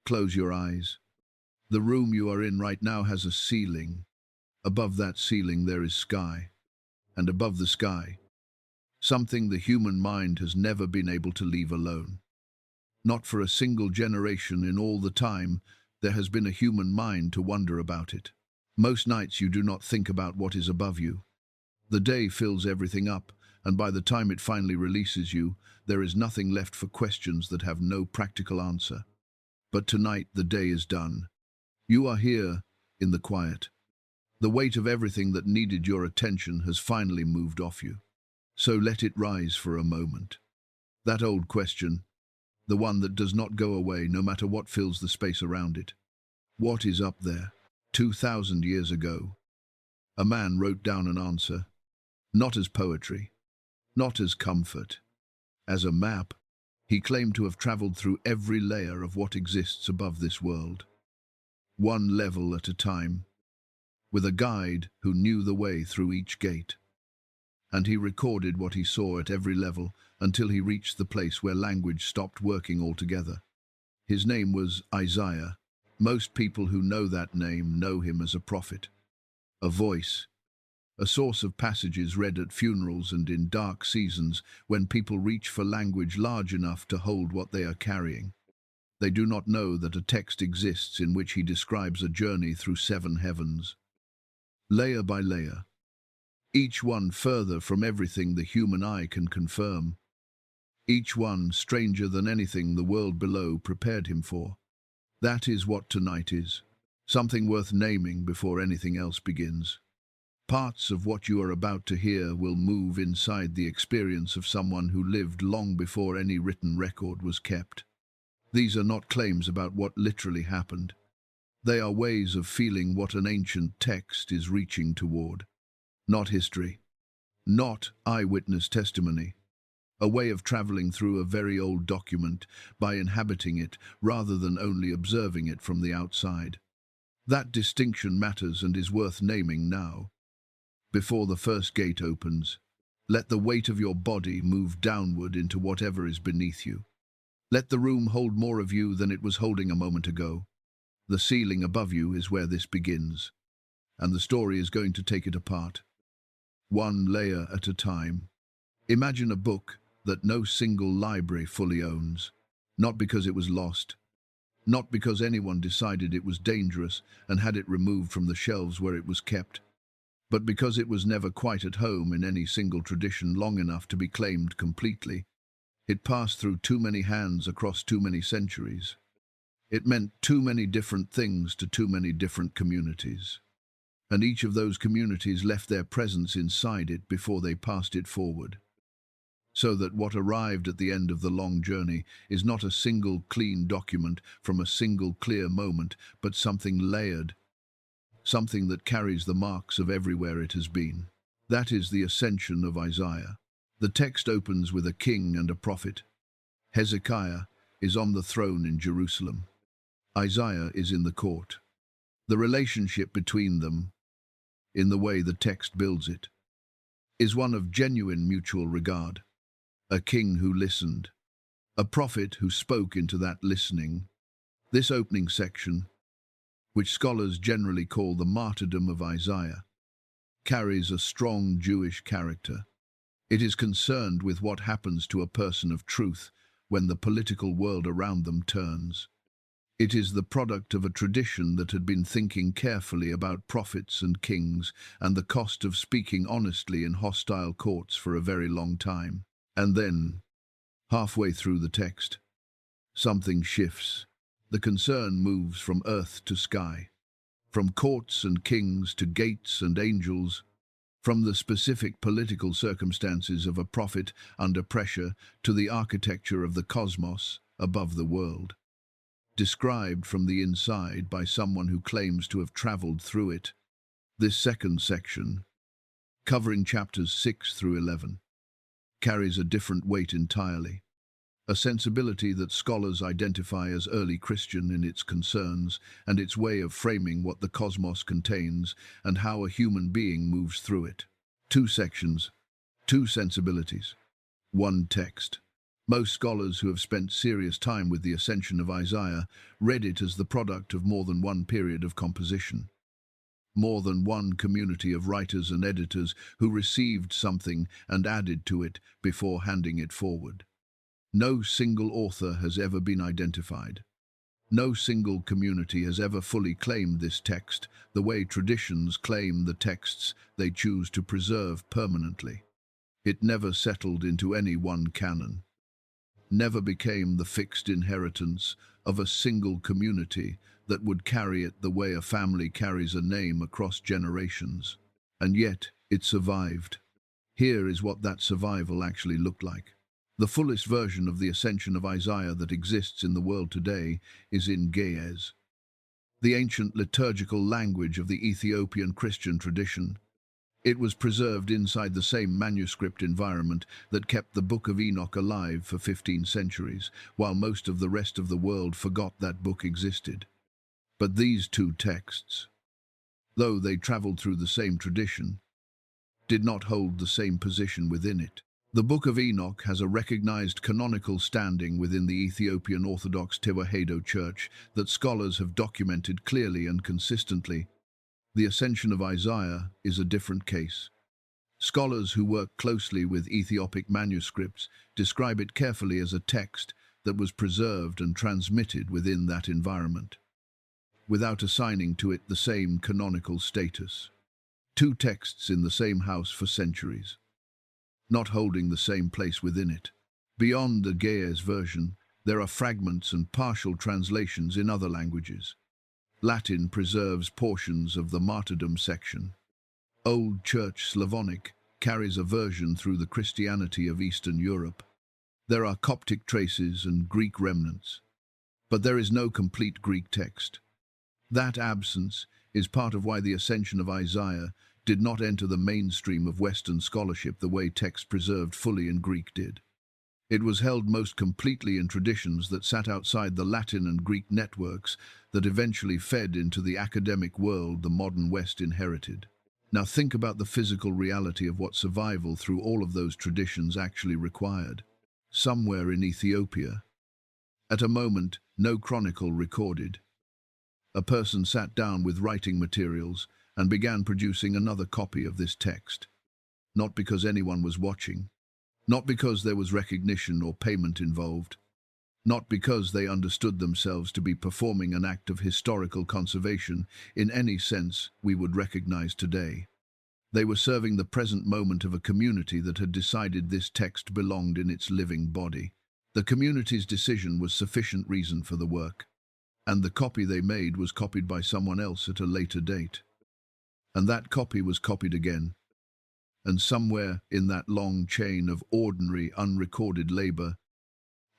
close your eyes. The room you are in right now has a ceiling. Above that ceiling there is sky. And above the sky, something the human mind has never been able to leave alone. Not for a single generation in all the time there has been a human mind to wonder about it. Most nights you do not think about what is above you. The day fills everything up, and by the time it finally releases you, there is nothing left for questions that have no practical answer. But tonight the day is done. You are here in the quiet. The weight of everything that needed your attention has finally moved off you. So let it rise for a moment. That old question, the one that does not go away no matter what fills the space around it. What is up there? 2,000 years ago, a man wrote down an answer, not as poetry, not as comfort, as a map. He claimed to have traveled through every layer of what exists above this world, one level at a time, with a guide who knew the way through each gate. And he recorded what he saw at every level until he reached the place where language stopped working altogether. His name was Isaiah. Most people who know that name know him as a prophet, a voice, a source of passages read at funerals and in dark seasons when people reach for language large enough to hold what they are carrying. They do not know that a text exists in which he describes a journey through 7 heavens, layer by layer, each one further from everything the human eye can confirm, each one stranger than anything the world below prepared him for. That is what tonight is, something worth naming before anything else begins. Parts of what you are about to hear will move inside the experience of someone who lived long before any written record was kept. These are not claims about what literally happened. They are ways of feeling what an ancient text is reaching toward. Not history, not eyewitness testimony. A way of traveling through a very old document by inhabiting it rather than only observing it from the outside. That distinction matters and is worth naming now. Before the first gate opens, let the weight of your body move downward into whatever is beneath you. Let the room hold more of you than it was holding a moment ago. The ceiling above you is where this begins, and the story is going to take it apart, one layer at a time. Imagine a book that no single library fully owns, not because it was lost, not because anyone decided it was dangerous and had it removed from the shelves where it was kept, but because it was never quite at home in any single tradition long enough to be claimed completely. It passed through too many hands across too many centuries. It meant too many different things to too many different communities. And each of those communities left their presence inside it before they passed it forward. So that what arrived at the end of the long journey is not a single clean document from a single clear moment, but something layered, something that carries the marks of everywhere it has been. That is the Ascension of Isaiah. The text opens with a king and a prophet. Hezekiah is on the throne in Jerusalem. Isaiah is in the court. The relationship between them, in the way the text builds it, is one of genuine mutual regard. A king who listened, a prophet who spoke into that listening. This opening section, which scholars generally call the martyrdom of Isaiah, carries a strong Jewish character. It is concerned with what happens to a person of truth when the political world around them turns. It is the product of a tradition that had been thinking carefully about prophets and kings and the cost of speaking honestly in hostile courts for a very long time. And then, halfway through the text, something shifts. The concern moves from earth to sky, from courts and kings to gates and angels, from the specific political circumstances of a prophet under pressure to the architecture of the cosmos above the world, described from the inside by someone who claims to have traveled through it. This second section, covering chapters 6 through 11, carries a different weight entirely, a sensibility that scholars identify as early Christian in its concerns and its way of framing what the cosmos contains and how a human being moves through it. 2 sections, 2 sensibilities, 1 text. Most scholars who have spent serious time with the Ascension of Isaiah read it as the product of more than one period of composition, more than one community of writers and editors who received something and added to it before handing it forward. No single author has ever been identified. No single community has ever fully claimed this text the way traditions claim the texts they choose to preserve permanently. It never settled into any one canon, never became the fixed inheritance of a single community that would carry it the way a family carries a name across generations. And yet, it survived. Here is what that survival actually looked like. The fullest version of the Ascension of Isaiah that exists in the world today is in Ge'ez, the ancient liturgical language of the Ethiopian Christian tradition. It was preserved inside the same manuscript environment that kept the Book of Enoch alive for 15 centuries, while most of the rest of the world forgot that book existed. But these two texts, though they traveled through the same tradition, did not hold the same position within it. The Book of Enoch has a recognized canonical standing within the Ethiopian Orthodox Tewahedo Church that scholars have documented clearly and consistently. The Ascension of Isaiah is a different case. Scholars who work closely with Ethiopic manuscripts describe it carefully as a text that was preserved and transmitted within that environment, without assigning to it the same canonical status. Two texts in the same house for centuries, not holding the same place within it. Beyond the Ge'ez version, there are fragments and partial translations in other languages. Latin preserves portions of the martyrdom section. Old Church Slavonic carries a version through the Christianity of Eastern Europe. There are Coptic traces and Greek remnants, but there is no complete Greek text. That absence is part of why the Ascension of Isaiah did not enter the mainstream of Western scholarship the way texts preserved fully in Greek did. It was held most completely in traditions that sat outside the Latin and Greek networks that eventually fed into the academic world the modern West inherited. Now think about the physical reality of what survival through all of those traditions actually required. Somewhere in Ethiopia, at a moment no chronicle recorded, a person sat down with writing materials and began producing another copy of this text, not because anyone was watching, not because there was recognition or payment involved, not because they understood themselves to be performing an act of historical conservation in any sense we would recognize today. They were serving the present moment of a community that had decided this text belonged in its living body. The community's decision was sufficient reason for the work, and the copy they made was copied by someone else at a later date. And that copy was copied again. And somewhere in that long chain of ordinary, unrecorded labor,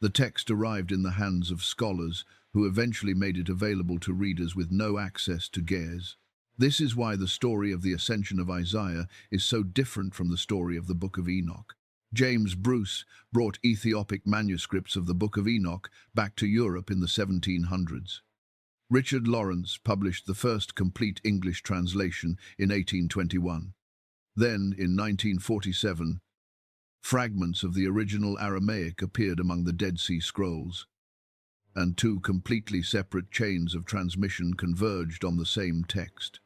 the text arrived in the hands of scholars who eventually made it available to readers with no access to Ge'ez. This is why the story of the Ascension of Isaiah is so different from the story of the Book of Enoch. James Bruce brought Ethiopic manuscripts of the Book of Enoch back to Europe in the 1700s. Richard Lawrence published the first complete English translation in 1821. Then, in 1947, fragments of the original Aramaic appeared among the Dead Sea Scrolls, and two completely separate chains of transmission converged on the same text.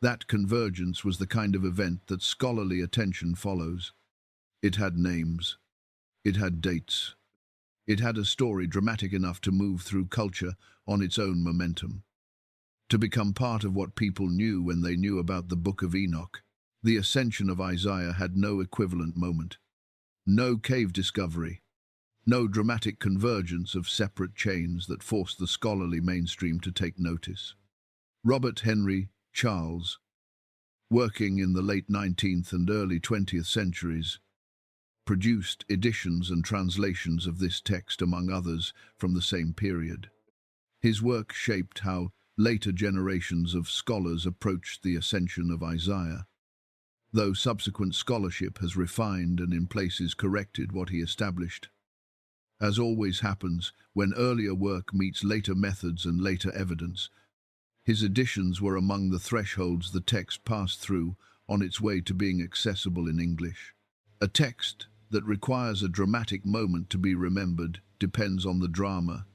That convergence was the kind of event that scholarly attention follows. It had names. It had dates. It had a story dramatic enough to move through culture on its own momentum, to become part of what people knew when they knew about the Book of Enoch. The Ascension of Isaiah had no equivalent moment, no cave discovery, no dramatic convergence of separate chains that forced the scholarly mainstream to take notice. Robert Henry Charles, working in the late 19th and early 20th centuries, produced editions and translations of this text, among others, from the same period. His work shaped how later generations of scholars approached the Ascension of Isaiah, though subsequent scholarship has refined and in places corrected what he established. As always happens when earlier work meets later methods and later evidence, his editions were among the thresholds the text passed through on its way to being accessible in English. A text that requires a dramatic moment to be remembered depends on the drama.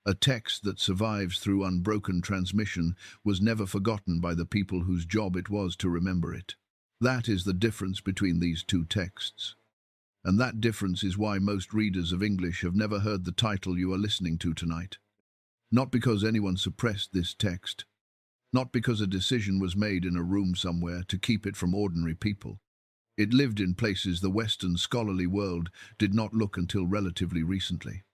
A text that survives through unbroken transmission was never forgotten by the people whose job it was to remember it. That is the difference between these two texts. And that difference is why most readers of English have never heard the title you are listening to tonight. Not because anyone suppressed this text, not because a decision was made in a room somewhere to keep it from ordinary people. It lived in places the Western scholarly world did not look until relatively recently.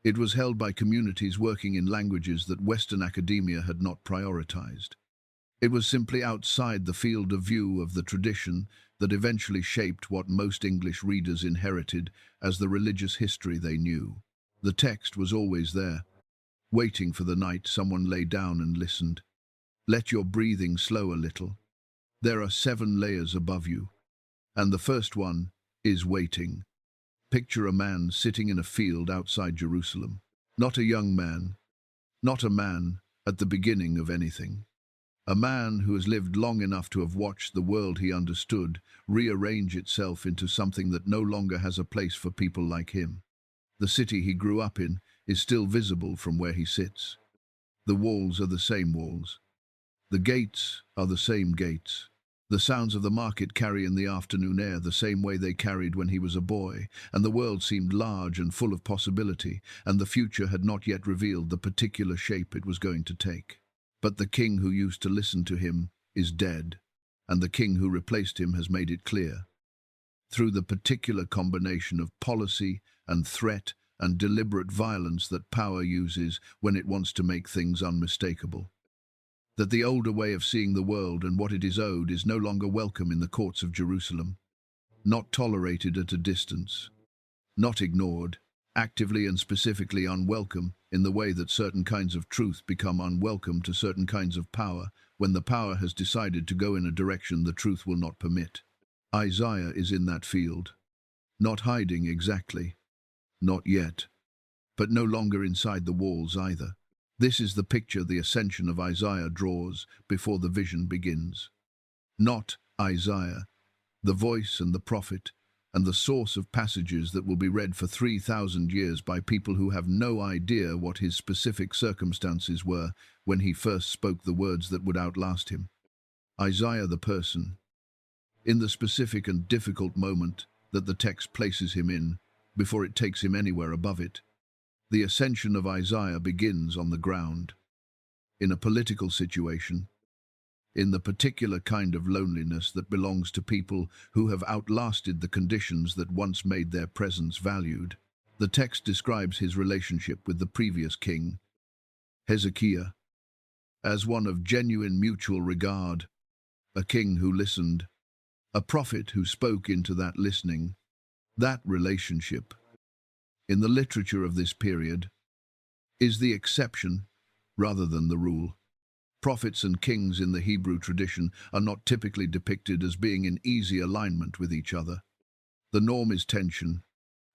It was held by communities working in languages that Western academia had not prioritized. It was simply outside the field of view of the tradition that eventually shaped what most English readers inherited as the religious history they knew. The text was always there, waiting for the night someone lay down and listened. Let your breathing slow a little. There are 7 layers above you, and the first one is waiting. Picture a man sitting in a field outside Jerusalem. Not a young man, not a man at the beginning of anything. A man who has lived long enough to have watched the world he understood rearrange itself into something that no longer has a place for people like him. The city he grew up in is still visible from where he sits. The walls are the same walls. The gates are the same gates. The sounds of the market carry in the afternoon air the same way they carried when he was a boy, and the world seemed large and full of possibility, and the future had not yet revealed the particular shape it was going to take. But the king who used to listen to him is dead, and the king who replaced him has made it clear, through the particular combination of policy and threat and deliberate violence that power uses when it wants to make things unmistakable, that the older way of seeing the world and what it is owed is no longer welcome in the courts of Jerusalem, not tolerated at a distance, not ignored, actively and specifically unwelcome in the way that certain kinds of truth become unwelcome to certain kinds of power when the power has decided to go in a direction the truth will not permit. Isaiah is in that field, not hiding exactly, not yet, but no longer inside the walls either. This is the picture the Ascension of Isaiah draws before the vision begins. Not Isaiah, the voice and the prophet, and the source of passages that will be read for 3,000 years by people who have no idea what his specific circumstances were when he first spoke the words that would outlast him. Isaiah the person, in the specific and difficult moment that the text places him in, before it takes him anywhere above it. The ascension of Isaiah begins on the ground, in a political situation, in the particular kind of loneliness that belongs to people who have outlasted the conditions that once made their presence valued. The text describes his relationship with the previous king, Hezekiah, as one of genuine mutual regard, a king who listened, a prophet who spoke into that listening. That relationship, in the literature of this period, is the exception rather than the rule. Prophets and kings in the Hebrew tradition are not typically depicted as being in easy alignment with each other. The norm is tension.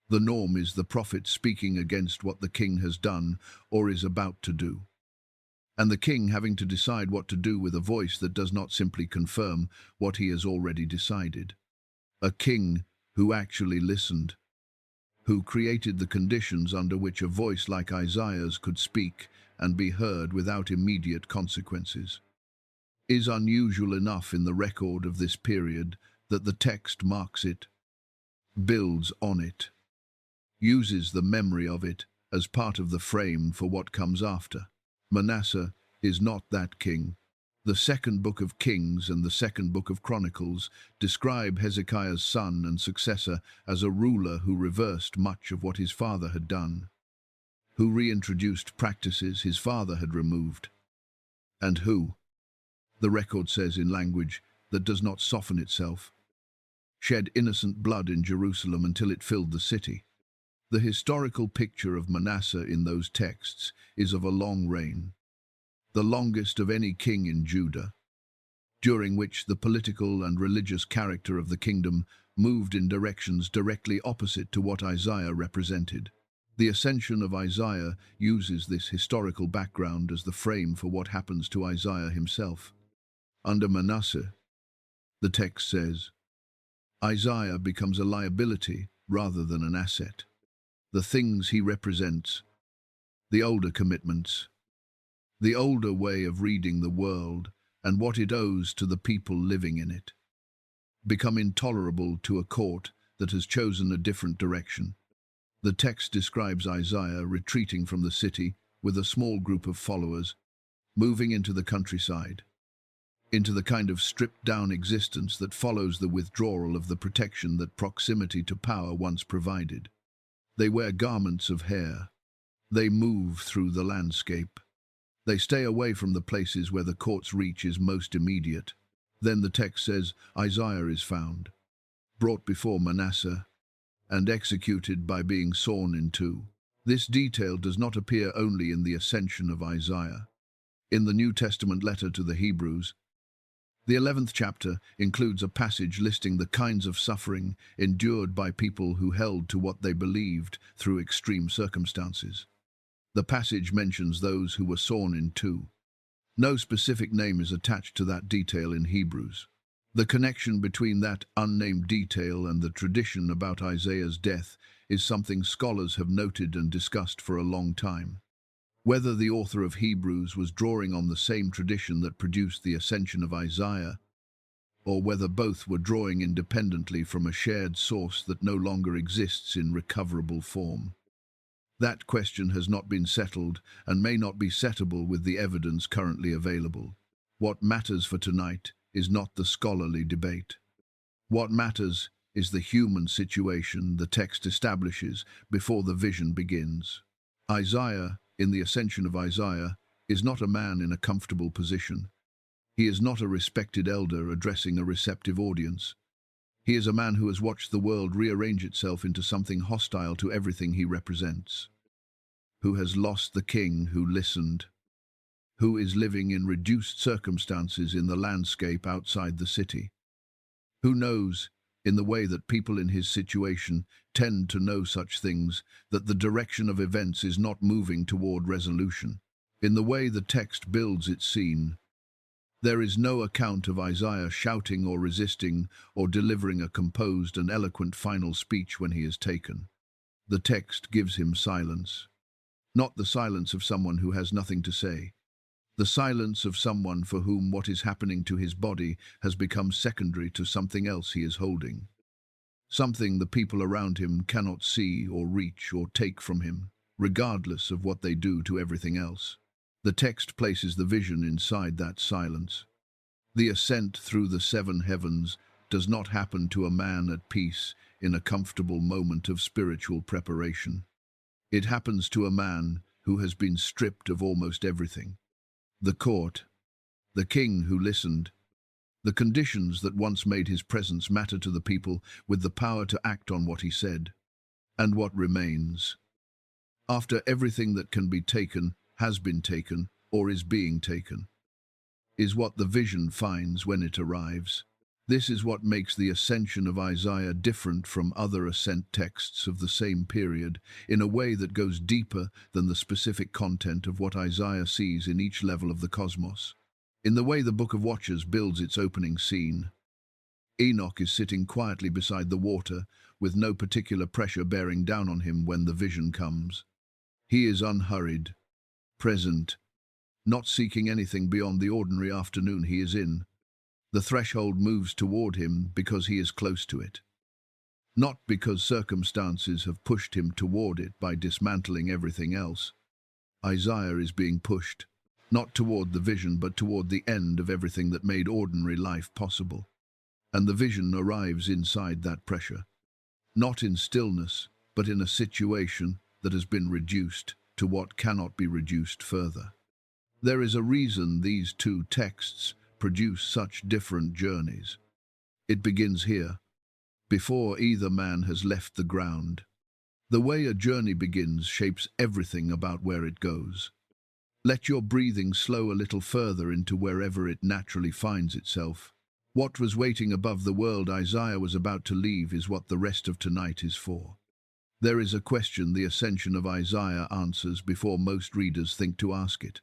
The norm is the prophet speaking against what the king has done or is about to do, and the king having to decide what to do with a voice that does not simply confirm what he has already decided. A king who actually listened, who created the conditions under which a voice like Isaiah's could speak and be heard without immediate consequences, is unusual enough in the record of this period that the text marks it, builds on it, uses the memory of it as part of the frame for what comes after. Manasseh is not that king. The second book of Kings and the second book of Chronicles describe Hezekiah's son and successor as a ruler who reversed much of what his father had done, who reintroduced practices his father had removed, and who, the record says in language that does not soften itself, shed innocent blood in Jerusalem until it filled the city. The historical picture of Manasseh in those texts is of a long reign, the longest of any king in Judah, during which the political and religious character of the kingdom moved in directions directly opposite to what Isaiah represented. The Ascension of Isaiah uses this historical background as the frame for what happens to Isaiah himself. Under Manasseh, the text says, Isaiah becomes a liability rather than an asset. The things he represents, the older commitments, the older way of reading the world and what it owes to the people living in it, become intolerable to a court that has chosen a different direction. The text describes Isaiah retreating from the city with a small group of followers, moving into the countryside, into the kind of stripped-down existence that follows the withdrawal of the protection that proximity to power once provided. They wear garments of hair. They move through the landscape. They stay away from the places where the court's reach is most immediate. Then the text says, Isaiah is found, brought before Manasseh, and executed by being sawn in two. This detail does not appear only in the Ascension of Isaiah. In the New Testament letter to the Hebrews, the 11th chapter includes a passage listing the kinds of suffering endured by people who held to what they believed through extreme circumstances. The passage mentions those who were sawn in two. No specific name is attached to that detail in Hebrews. The connection between that unnamed detail and the tradition about Isaiah's death is something scholars have noted and discussed for a long time. Whether the author of Hebrews was drawing on the same tradition that produced the Ascension of Isaiah, or whether both were drawing independently from a shared source that no longer exists in recoverable form. That question has not been settled and may not be settable with the evidence currently available. What matters for tonight is not the scholarly debate. What matters is the human situation the text establishes before the vision begins. Isaiah, in the Ascension of Isaiah, is not a man in a comfortable position. He is not a respected elder addressing a receptive audience. He is a man who has watched the world rearrange itself into something hostile to everything he represents, who has lost the king who listened, who is living in reduced circumstances in the landscape outside the city, who knows, in the way that people in his situation tend to know such things, that the direction of events is not moving toward resolution. In the way the text builds its scene, there is no account of Isaiah shouting or resisting or delivering a composed and eloquent final speech when he is taken. The text gives him silence. Not the silence of someone who has nothing to say. The silence of someone for whom what is happening to his body has become secondary to something else he is holding. Something the people around him cannot see or reach or take from him, regardless of what they do to everything else. The text places the vision inside that silence. The ascent through the seven heavens does not happen to a man at peace in a comfortable moment of spiritual preparation. It happens to a man who has been stripped of almost everything. The court, the king who listened, the conditions that once made his presence matter to the people with the power to act on what he said, and what remains. After everything that can be taken, has been taken, or is being taken, is what the vision finds when it arrives. This is what makes the Ascension of Isaiah different from other ascent texts of the same period, in a way that goes deeper than the specific content of what Isaiah sees in each level of the cosmos. In the way the Book of Watchers builds its opening scene, Enoch is sitting quietly beside the water, with no particular pressure bearing down on him when the vision comes. He is unhurried, present, not seeking anything beyond the ordinary afternoon he is in. The threshold moves toward him because he is close to it. Not because circumstances have pushed him toward it by dismantling everything else. Isaiah is being pushed, not toward the vision but toward the end of everything that made ordinary life possible. And the vision arrives inside that pressure. Not in stillness, but in a situation that has been reduced to what cannot be reduced further. There is a reason these two texts produce such different journeys. It begins here, before either man has left the ground. The way a journey begins shapes everything about where it goes. Let your breathing slow a little further into wherever it naturally finds itself. What was waiting above the world Isaiah was about to leave is what the rest of tonight is for. There is a question the Ascension of Isaiah answers before most readers think to ask it.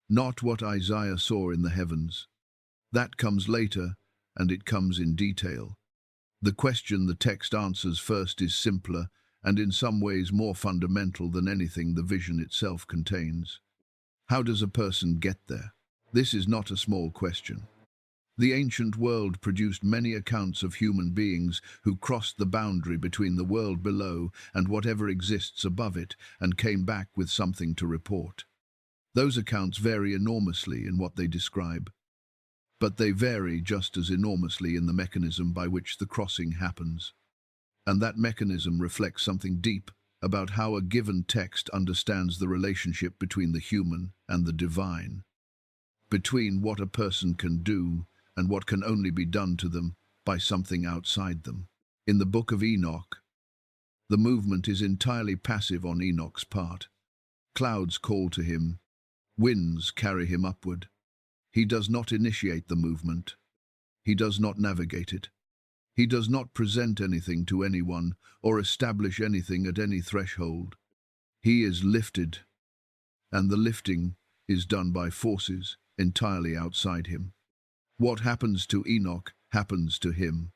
Not what Isaiah saw in the heavens. That comes later, and it comes in detail. The question the text answers first is simpler and in some ways more fundamental than anything the vision itself contains. How does a person get there? This is not a small question. The ancient world produced many accounts of human beings who crossed the boundary between the world below and whatever exists above it and came back with something to report. Those accounts vary enormously in what they describe, but they vary just as enormously in the mechanism by which the crossing happens. And that mechanism reflects something deep about how a given text understands the relationship between the human and the divine, between what a person can do and what can only be done to them by something outside them. In the book of Enoch, the movement is entirely passive on Enoch's part. Clouds call to him, winds carry him upward. He does not initiate the movement. He does not navigate it. He does not present anything to anyone or establish anything at any threshold. He is lifted, and the lifting is done by forces entirely outside him. What happens to Enoch happens to him.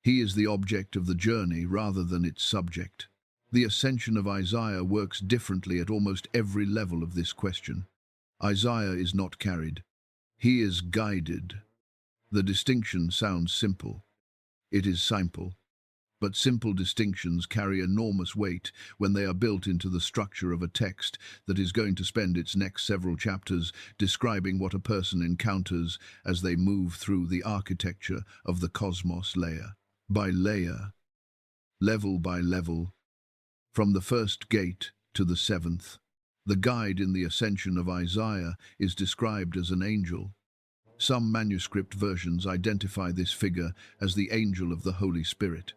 He is the object of the journey rather than its subject. The Ascension of Isaiah works differently at almost every level of this question. Isaiah is not carried. He is guided. The distinction sounds simple. It is simple, but simple distinctions carry enormous weight when they are built into the structure of a text that is going to spend its next several chapters describing what a person encounters as they move through the architecture of the cosmos layer by layer, level by level, from the first gate to the seventh. The guide in the Ascension of Isaiah is described as an angel. Some manuscript versions identify this figure as the angel of the Holy Spirit.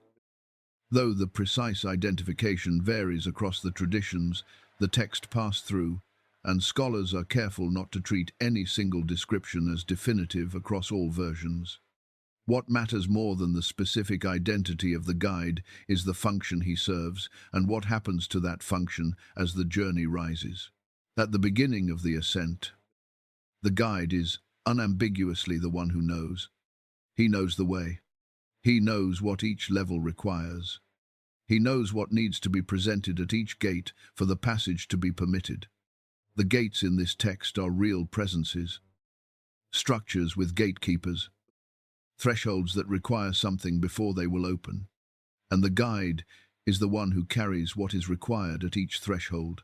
Though the precise identification varies across the traditions the text passed through, and scholars are careful not to treat any single description as definitive across all versions. What matters more than the specific identity of the guide is the function he serves and what happens to that function as the journey rises. At the beginning of the ascent, the guide is unambiguously the one who knows. He knows the way. He knows what each level requires. He knows what needs to be presented at each gate for the passage to be permitted. The gates in this text are real presences, structures with gatekeepers, thresholds that require something before they will open. And the guide is the one who carries what is required at each threshold.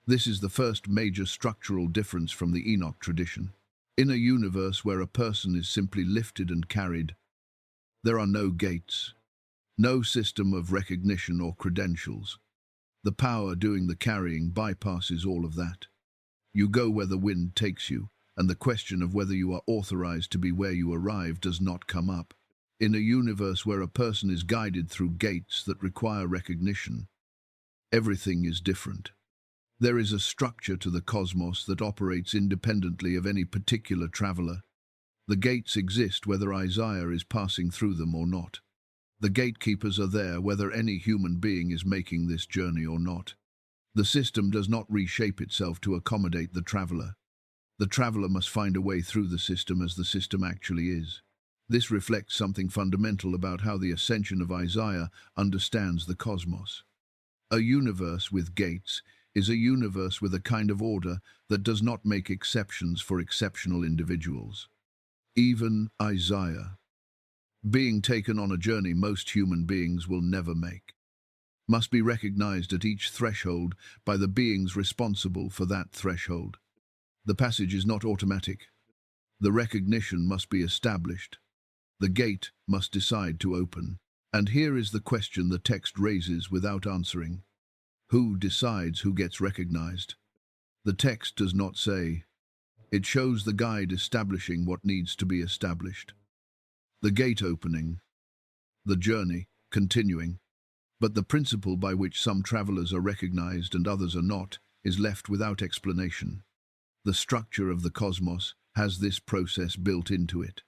This is the first major structural difference from the Enoch tradition. In a universe where a person is simply lifted and carried, there are no gates, no system of recognition or credentials. The power doing the carrying bypasses all of that. You go where the wind takes you, and the question of whether you are authorized to be where you arrive does not come up. In a universe where a person is guided through gates that require recognition, everything is different. There is a structure to the cosmos that operates independently of any particular traveler. The gates exist whether Isaiah is passing through them or not. The gatekeepers are there whether any human being is making this journey or not. The system does not reshape itself to accommodate the traveler. The traveler must find a way through the system as the system actually is. This reflects something fundamental about how the Ascension of Isaiah understands the cosmos. A universe with gates is a universe with a kind of order that does not make exceptions for exceptional individuals. Even Isaiah, being taken on a journey most human beings will never make, must be recognized at each threshold by the beings responsible for that threshold. The passage is not automatic. The recognition must be established. The gate must decide to open. And here is the question the text raises without answering. Who decides who gets recognized? The text does not say. It shows the guide establishing what needs to be established. The gate opening, the journey continuing, but the principle by which some travelers are recognized and others are not is left without explanation. The structure of the cosmos has this process built into it.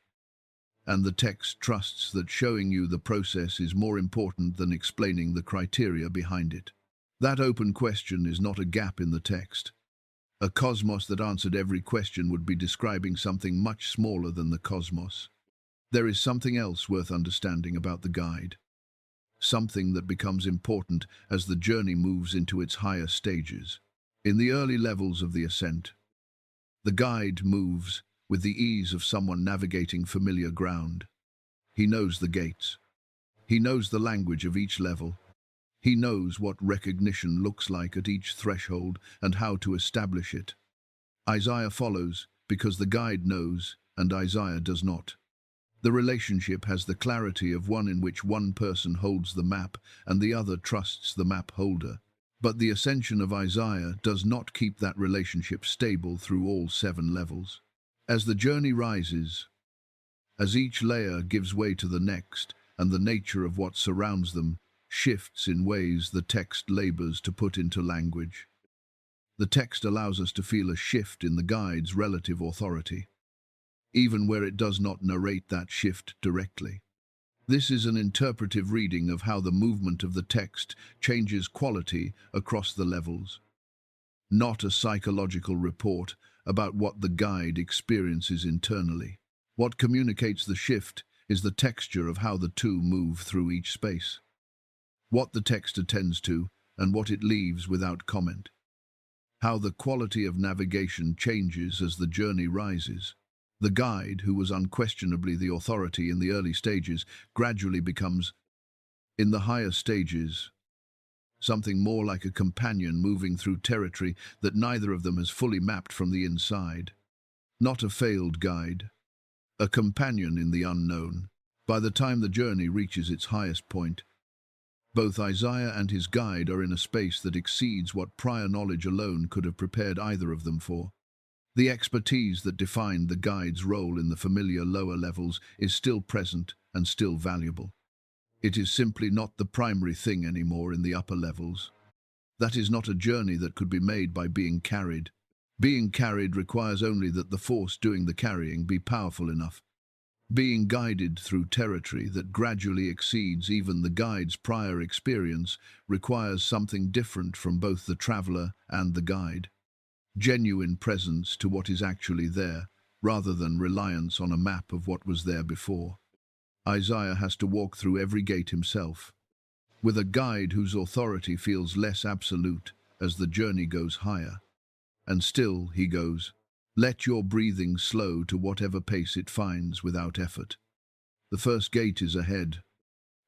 And the text trusts that showing you the process is more important than explaining the criteria behind it. That open question is not a gap in the text. A cosmos that answered every question would be describing something much smaller than the cosmos. There is something else worth understanding about the guide, something that becomes important as the journey moves into its higher stages. In the early levels of the ascent, the guide moves with the ease of someone navigating familiar ground. He knows the gates. He knows the language of each level. He knows what recognition looks like at each threshold and how to establish it. Isaiah follows because the guide knows and Isaiah does not. The relationship has the clarity of one in which one person holds the map and the other trusts the map holder. But the ascension of Isaiah does not keep that relationship stable through all 7 levels. As the journey rises, as each layer gives way to the next, and the nature of what surrounds them shifts in ways the text labors to put into language. The text allows us to feel a shift in the guide's relative authority, even where it does not narrate that shift directly. This is an interpretive reading of how the movement of the text changes quality across the levels, not a psychological report about what the guide experiences internally. What communicates the shift is the texture of how the two move through each space, what the text attends to and what it leaves without comment, how the quality of navigation changes as the journey rises. The guide, who was unquestionably the authority in the early stages, gradually becomes, in the higher stages, something more like a companion moving through territory that neither of them has fully mapped from the inside. Not a failed guide, a companion in the unknown. By the time the journey reaches its highest point, both Isaiah and his guide are in a space that exceeds what prior knowledge alone could have prepared either of them for. The expertise that defined the guide's role in the familiar lower levels is still present and still valuable. It is simply not the primary thing anymore in the upper levels. That is not a journey that could be made by being carried. Being carried requires only that the force doing the carrying be powerful enough. Being guided through territory that gradually exceeds even the guide's prior experience requires something different from both the traveler and the guide. Genuine presence to what is actually there, rather than reliance on a map of what was there before. Isaiah has to walk through every gate himself, with a guide whose authority feels less absolute as the journey goes higher. And still, he goes, let your breathing slow to whatever pace it finds without effort. The first gate is ahead,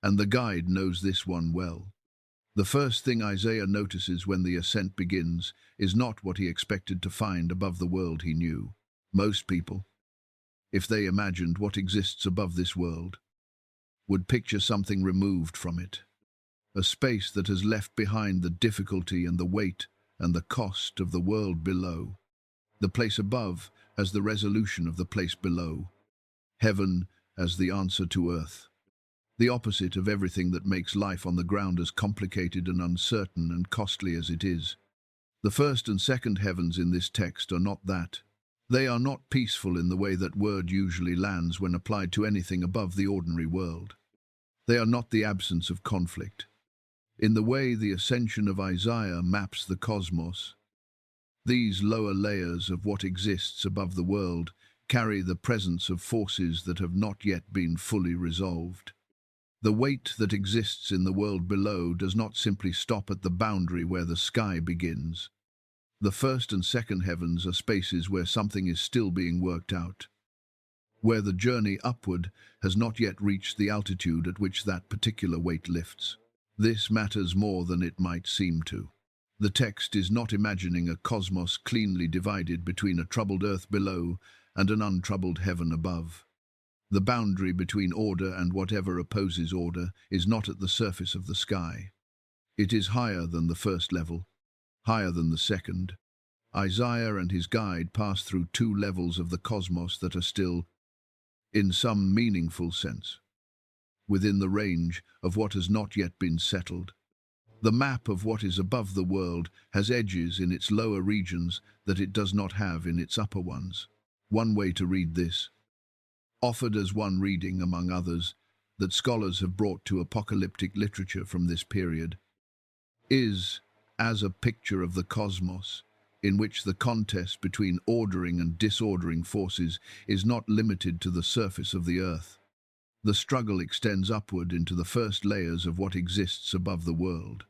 and the guide knows this one well. The first thing Isaiah notices when the ascent begins is not what he expected to find above the world he knew. Most people, if they imagined what exists above this world, would picture something removed from it, a space that has left behind the difficulty and the weight and the cost of the world below. The place above as the resolution of the place below, heaven as the answer to earth, the opposite of everything that makes life on the ground as complicated and uncertain and costly as it is. The first and second heavens in this text are not that. They are not peaceful in the way that word usually lands when applied to anything above the ordinary world. They are not the absence of conflict. In the way the Ascension of Isaiah maps the cosmos, these lower layers of what exists above the world carry the presence of forces that have not yet been fully resolved. The weight that exists in the world below does not simply stop at the boundary where the sky begins. The first and second heavens are spaces where something is still being worked out, where the journey upward has not yet reached the altitude at which that particular weight lifts. This matters more than it might seem to. The text is not imagining a cosmos cleanly divided between a troubled earth below and an untroubled heaven above. The boundary between order and whatever opposes order is not at the surface of the sky. It is higher than the first level, higher than the second. Isaiah and his guide pass through 2 levels of the cosmos that are still, in some meaningful sense, within the range of what has not yet been settled. The map of what is above the world has edges in its lower regions that it does not have in its upper ones. One way to read this, offered as one reading among others that scholars have brought to apocalyptic literature from this period, is as a picture of the cosmos, in which the contest between ordering and disordering forces is not limited to the surface of the earth. The struggle extends upward into the first layers of what exists above the world,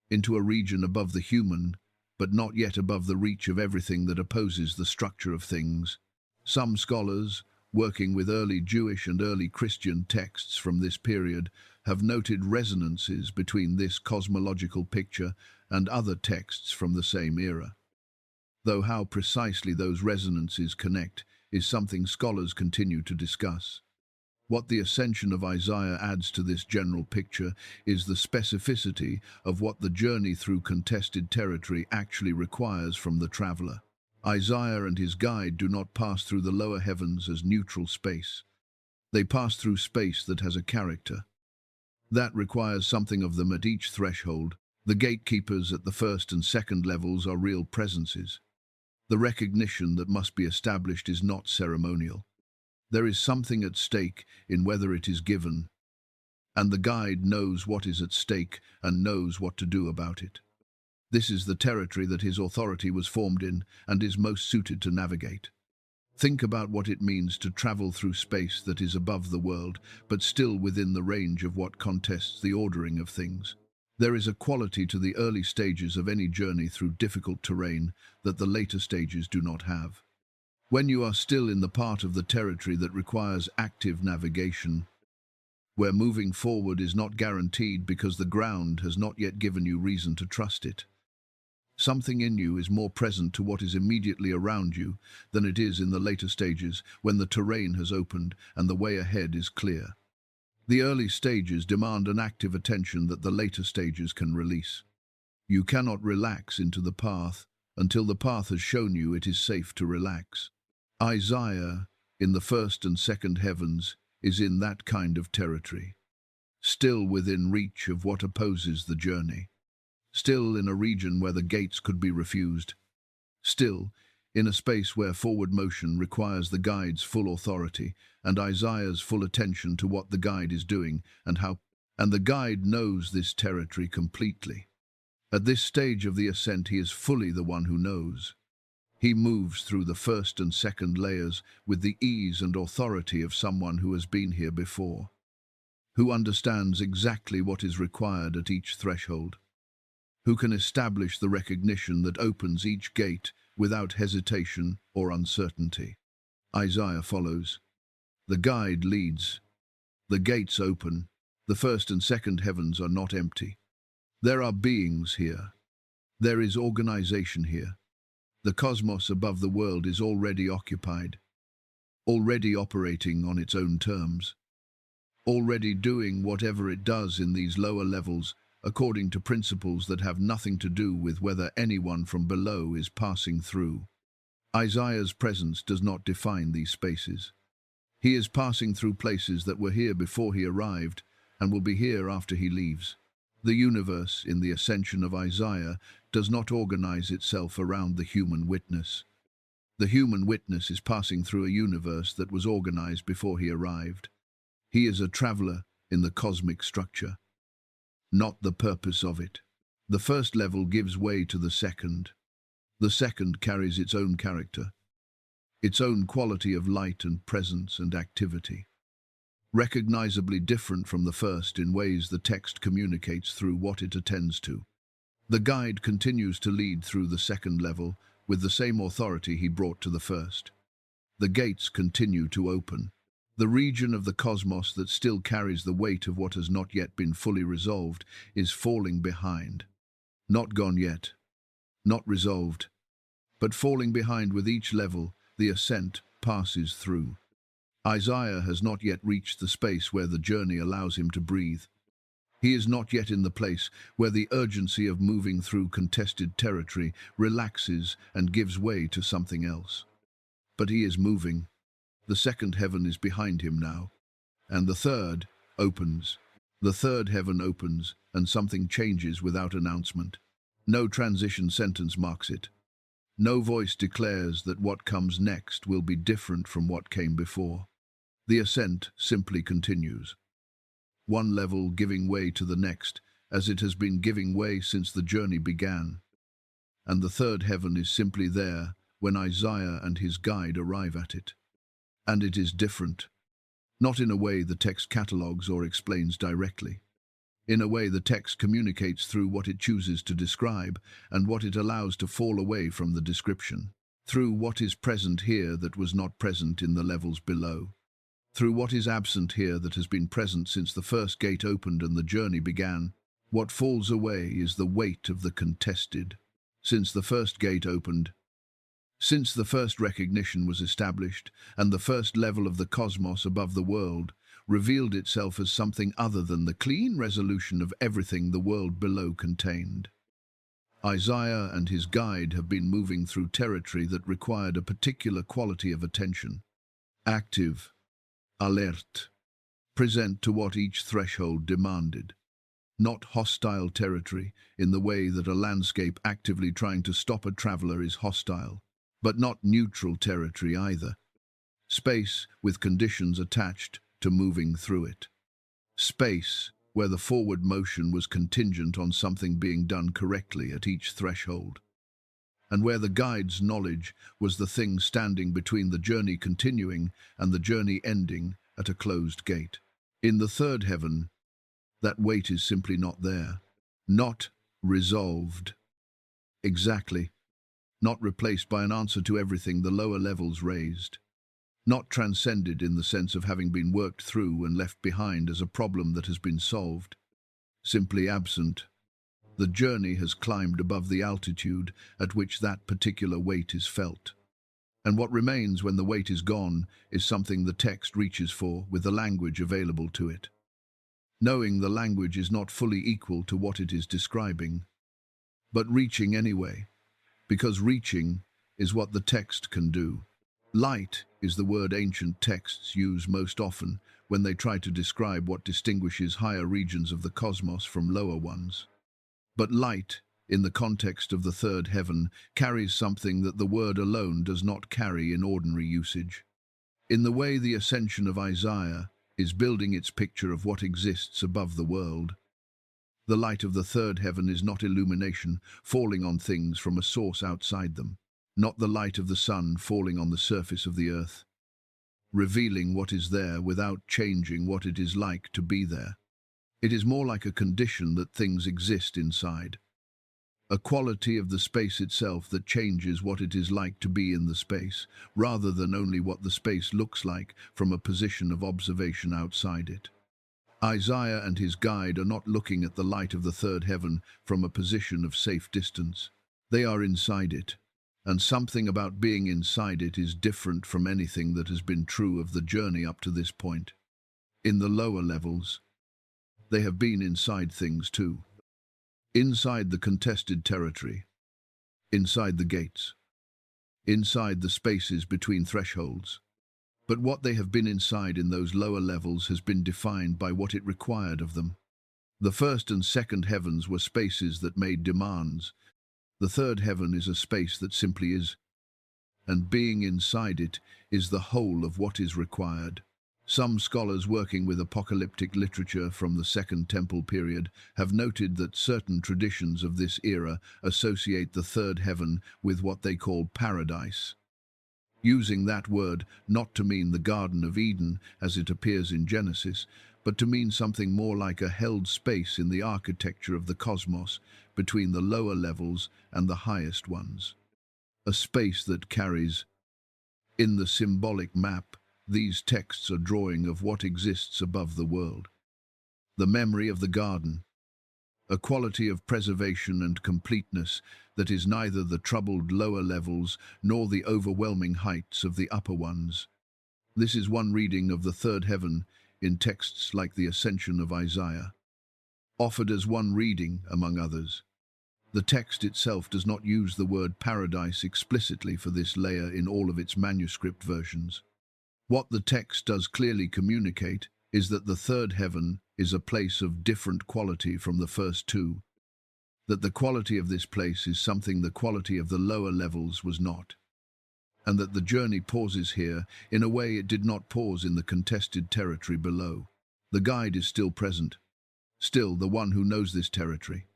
into a region above the human, but not yet above the reach of everything that opposes the structure of things. Some scholars, working with early Jewish and early Christian texts from this period, have noted resonances between this cosmological picture and other texts from the same era. Though how precisely those resonances connect is something scholars continue to discuss. What the Ascension of Isaiah adds to this general picture is the specificity of what the journey through contested territory actually requires from the traveler. Isaiah and his guide do not pass through the lower heavens as neutral space. They pass through space that has a character. That requires something of them at each threshold. The gatekeepers at the first and second levels are real presences. The recognition that must be established is not ceremonial. There is something at stake in whether it is given, and the guide knows what is at stake and knows what to do about it. This is the territory that his authority was formed in and is most suited to navigate. Think about what it means to travel through space that is above the world, but still within the range of what contests the ordering of things. There is a quality to the early stages of any journey through difficult terrain that the later stages do not have. When you are still in the part of the territory that requires active navigation, where moving forward is not guaranteed because the ground has not yet given you reason to trust it. Something in you is more present to what is immediately around you than it is in the later stages when the terrain has opened and the way ahead is clear. The early stages demand an active attention that the later stages can release. You cannot relax into the path until the path has shown you it is safe to relax. Isaiah, in the first and second heavens, is in that kind of territory, still within reach of what opposes the journey, still in a region where the gates could be refused, still in a space where forward motion requires the guide's full authority and Isaiah's full attention to what the guide is doing and how, and the guide knows this territory completely. At this stage of the ascent, he is fully the one who knows. He moves through the first and second layers with the ease and authority of someone who has been here before, who understands exactly what is required at each threshold, who can establish the recognition that opens each gate without hesitation or uncertainty. Isaiah follows. The guide leads. The gates open. The first and second heavens are not empty. There are beings here. There is organization here. The cosmos above the world is already occupied, already operating on its own terms, already doing whatever it does in these lower levels according to principles that have nothing to do with whether anyone from below is passing through. Isaiah's presence does not define these spaces. He is passing through places that were here before he arrived and will be here after he leaves. The universe, in the Ascension of Isaiah, does not organize itself around the human witness. The human witness is passing through a universe that was organized before he arrived. He is a traveler in the cosmic structure, not the purpose of it. The first level gives way to the second. The second carries its own character, its own quality of light and presence and activity, recognizably different from the first in ways the text communicates through what it attends to. The guide continues to lead through the second level with the same authority he brought to the first. The gates continue to open. The region of the cosmos that still carries the weight of what has not yet been fully resolved is falling behind. Not gone yet, not resolved, but falling behind with each level the ascent passes through. Isaiah has not yet reached the space where the journey allows him to breathe. He is not yet in the place where the urgency of moving through contested territory relaxes and gives way to something else. But he is moving. The second heaven is behind him now, and the third opens. The third heaven opens, and something changes without announcement. No transition sentence marks it. No voice declares that what comes next will be different from what came before. The ascent simply continues, one level giving way to the next, as it has been giving way since the journey began. And the third heaven is simply there when Isaiah and his guide arrive at it. And it is different. not in a way the text catalogues or explains directly. In a way the text communicates through what it chooses to describe and what it allows to fall away from the description. Through what is present here that was not present in the levels below. Through what is absent here that has been present since the first gate opened and the journey began. What falls away is the weight of the contested. Since the first gate opened, since the first recognition was established, and the first level of the cosmos above the world revealed itself as something other than the clean resolution of everything the world below contained. Isaiah and his guide have been moving through territory that required a particular quality of attention. Active, alert, present to what each threshold demanded. Not hostile territory in the way that a landscape actively trying to stop a traveler is hostile, but not neutral territory either. Space with conditions attached to moving through it. Space where the forward motion was contingent on something being done correctly at each threshold, and where the guide's knowledge was the thing standing between the journey continuing and the journey ending at a closed gate. In the third heaven, that weight is simply not there, not resolved. Exactly, not replaced by an answer to everything the lower levels raised. Not transcended in the sense of having been worked through and left behind as a problem that has been solved. Simply absent. The journey has climbed above the altitude at which that particular weight is felt. And what remains when the weight is gone is something the text reaches for with the language available to it. Knowing the language is not fully equal to what it is describing, but reaching anyway, because reaching is what the text can do. Light is the word ancient texts use most often when they try to describe what distinguishes higher regions of the cosmos from lower ones. But light, in the context of the third heaven, carries something that the word alone does not carry in ordinary usage. In the way the Ascension of Isaiah is building its picture of what exists above the world. The light of the third heaven is not illumination falling on things from a source outside them, not the light of the sun falling on the surface of the earth, revealing what is there without changing what it is like to be there. It is more like a condition that things exist inside, a quality of the space itself that changes what it is like to be in the space, rather than only what the space looks like from a position of observation outside it. Isaiah and his guide are not looking at the light of the third heaven from a position of safe distance. They are inside it, and something about being inside it is different from anything that has been true of the journey up to this point. In the lower levels, they have been inside things too. Inside the contested territory, inside the gates, inside the spaces between thresholds. But what they have been inside in those lower levels has been defined by what it required of them. The first and second heavens were spaces that made demands. The third heaven is a space that simply is, and being inside it is the whole of what is required. Some scholars working with apocalyptic literature from the Second Temple period have noted that certain traditions of this era associate the third heaven with what they call paradise, using that word not to mean the Garden of Eden as it appears in Genesis, but to mean something more like a held space in the architecture of the cosmos between the lower levels and the highest ones. A space that carries, in the symbolic map, these texts are drawing of what exists above the world. The memory of the garden, a quality of preservation and completeness that is neither the troubled lower levels nor the overwhelming heights of the upper ones. This is one reading of the third heaven in texts like the Ascension of Isaiah, offered as one reading among others. The text itself does not use the word paradise explicitly for this layer in all of its manuscript versions. What the text does clearly communicate is that the third heaven is a place of different quality from the first two, that the quality of this place is something the quality of the lower levels was not, and that the journey pauses here in a way it did not pause in the contested territory below. The guide is still present, still the one who knows this territory,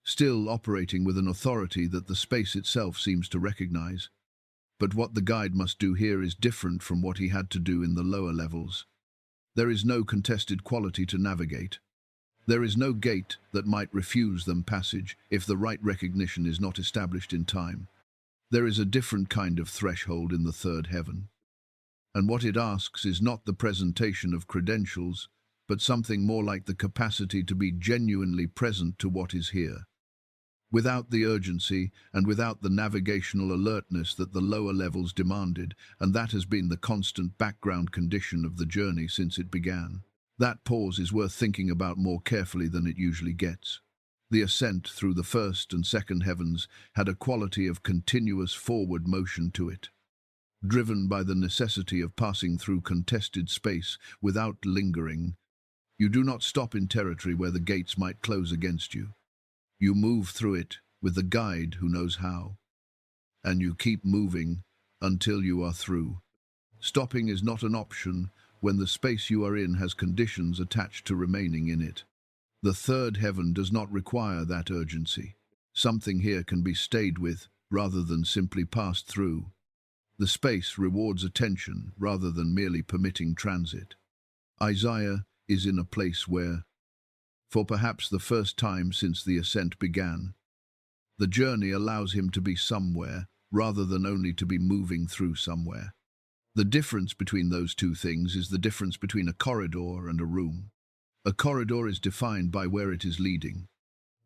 still operating with an authority that the space itself seems to recognize. But what the guide must do here is different from what he had to do in the lower levels. There is no contested quality to navigate. There is no gate that might refuse them passage if the right recognition is not established in time. There is a different kind of threshold in the third heaven. And what it asks is not the presentation of credentials, but something more like the capacity to be genuinely present to what is here. Without the urgency and without the navigational alertness that the lower levels demanded, and that has been the constant background condition of the journey since it began. That pause is worth thinking about more carefully than it usually gets. The ascent through the first and second heavens had a quality of continuous forward motion to it, driven by the necessity of passing through contested space without lingering. You do not stop in territory where the gates might close against you. You move through it with the guide who knows how, and you keep moving until you are through. Stopping is not an option when the space you are in has conditions attached to remaining in it. The third heaven does not require that urgency. Something here can be stayed with rather than simply passed through. The space rewards attention rather than merely permitting transit. Isaiah is in a place where, for perhaps the first time since the ascent began, the journey allows him to be somewhere rather than only to be moving through somewhere. The difference between those two things is the difference between a corridor and a room. A corridor is defined by where it is leading.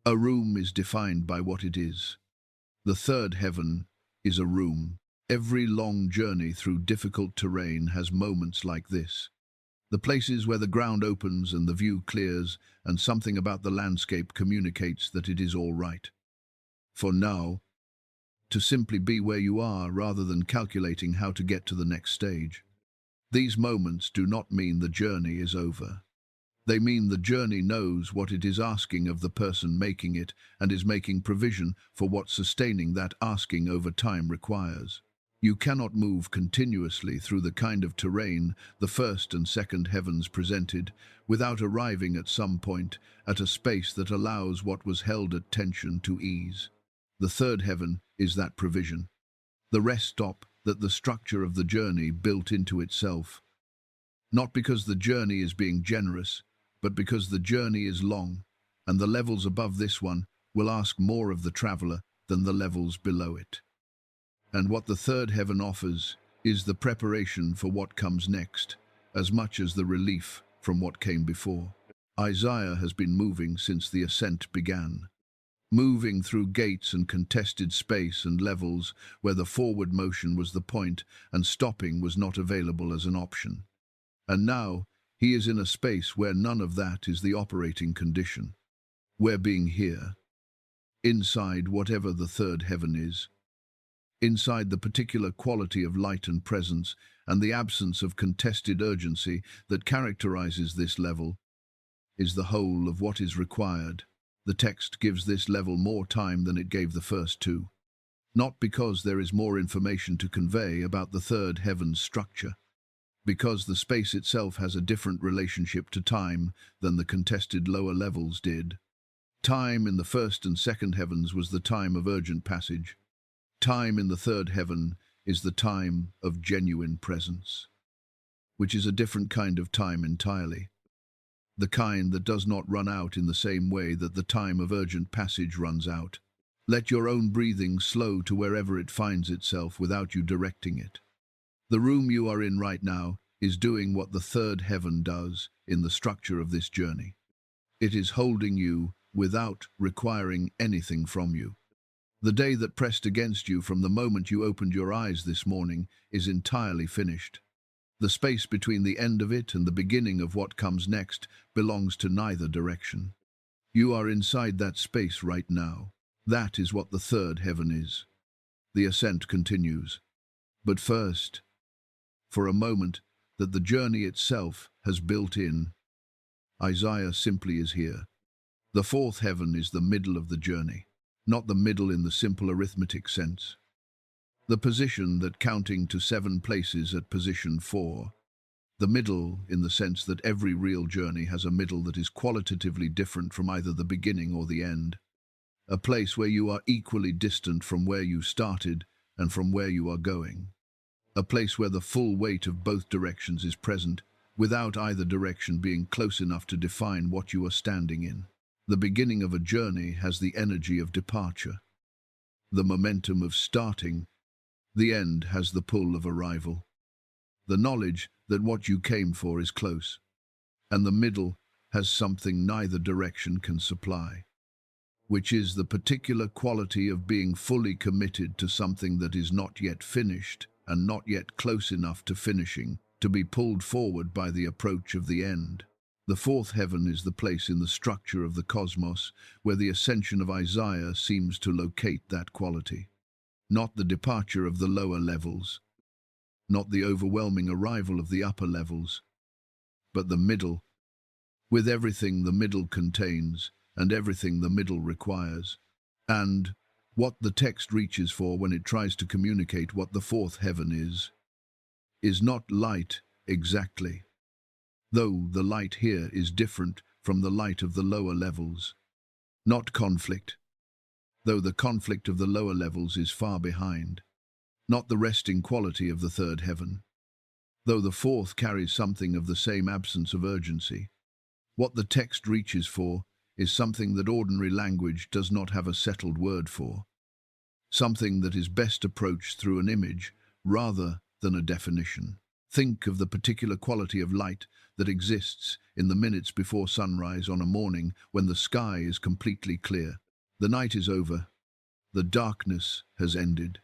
A room is defined by what it is. The third heaven is a room. Every long journey through difficult terrain has moments like this. The places where the ground opens and the view clears, and something about the landscape communicates that it is all right. For now, to simply be where you are rather than calculating how to get to the next stage. These moments do not mean the journey is over. They mean the journey knows what it is asking of the person making it and is making provision for what sustaining that asking over time requires. You cannot move continuously through the kind of terrain the first and second heavens presented without arriving at some point at a space that allows what was held at tension to ease. The third heaven is that provision, the rest stop that the structure of the journey built into itself. Not because the journey is being generous, but because the journey is long, and the levels above this one will ask more of the traveler than the levels below it. And what the third heaven offers is the preparation for what comes next, as much as the relief from what came before. Isaiah has been moving since the ascent began. Moving through gates and contested space and levels where the forward motion was the point and stopping was not available as an option. And now he is in a space where none of that is the operating condition. Where being here, inside whatever the third heaven is, inside the particular quality of light and presence and the absence of contested urgency that characterizes this level, is the whole of what is required. The text gives this level more time than it gave the first two, not because there is more information to convey about the third heaven's structure, because the space itself has a different relationship to time than the contested lower levels did. Time in the first and second heavens was the time of urgent passage. Time in the third heaven is the time of genuine presence, which is a different kind of time entirely. The kind that does not run out in the same way that the time of urgent passage runs out. Let your own breathing slow to wherever it finds itself without you directing it. The room you are in right now is doing what the third heaven does in the structure of this journey. It is holding you without requiring anything from you. The day that pressed against you from the moment you opened your eyes this morning is entirely finished. The space between the end of it and the beginning of what comes next belongs to neither direction. You are inside that space right now. That is what the third heaven is. The ascent continues. But first, for a moment, that the journey itself has built in, Isaiah simply is here. The fourth heaven is the middle of the journey, not the middle in the simple arithmetic sense. The position that counting to 7 places at position 4. The middle in the sense that every real journey has a middle that is qualitatively different from either the beginning or the end. A place where you are equally distant from where you started and from where you are going. A place where the full weight of both directions is present, without either direction being close enough to define what you are standing in. The beginning of a journey has the energy of departure, the momentum of starting. The end has the pull of arrival, the knowledge that what you came for is close, and the middle has something neither direction can supply, which is the particular quality of being fully committed to something that is not yet finished and not yet close enough to finishing, to be pulled forward by the approach of the end. The fourth heaven is the place in the structure of the cosmos where the ascension of Isaiah seems to locate that quality. Not the departure of the lower levels, not the overwhelming arrival of the upper levels, but the middle, with everything the middle contains and everything the middle requires. And what the text reaches for when it tries to communicate what the fourth heaven is not light exactly, though the light here is different from the light of the lower levels. Not conflict, though the conflict of the lower levels is far behind. Not the resting quality of the third heaven, though the fourth carries something of the same absence of urgency. What the text reaches for is something that ordinary language does not have a settled word for, something that is best approached through an image rather than a definition. Think of the particular quality of light that exists in the minutes before sunrise on a morning when the sky is completely clear. The night is over, the darkness has ended,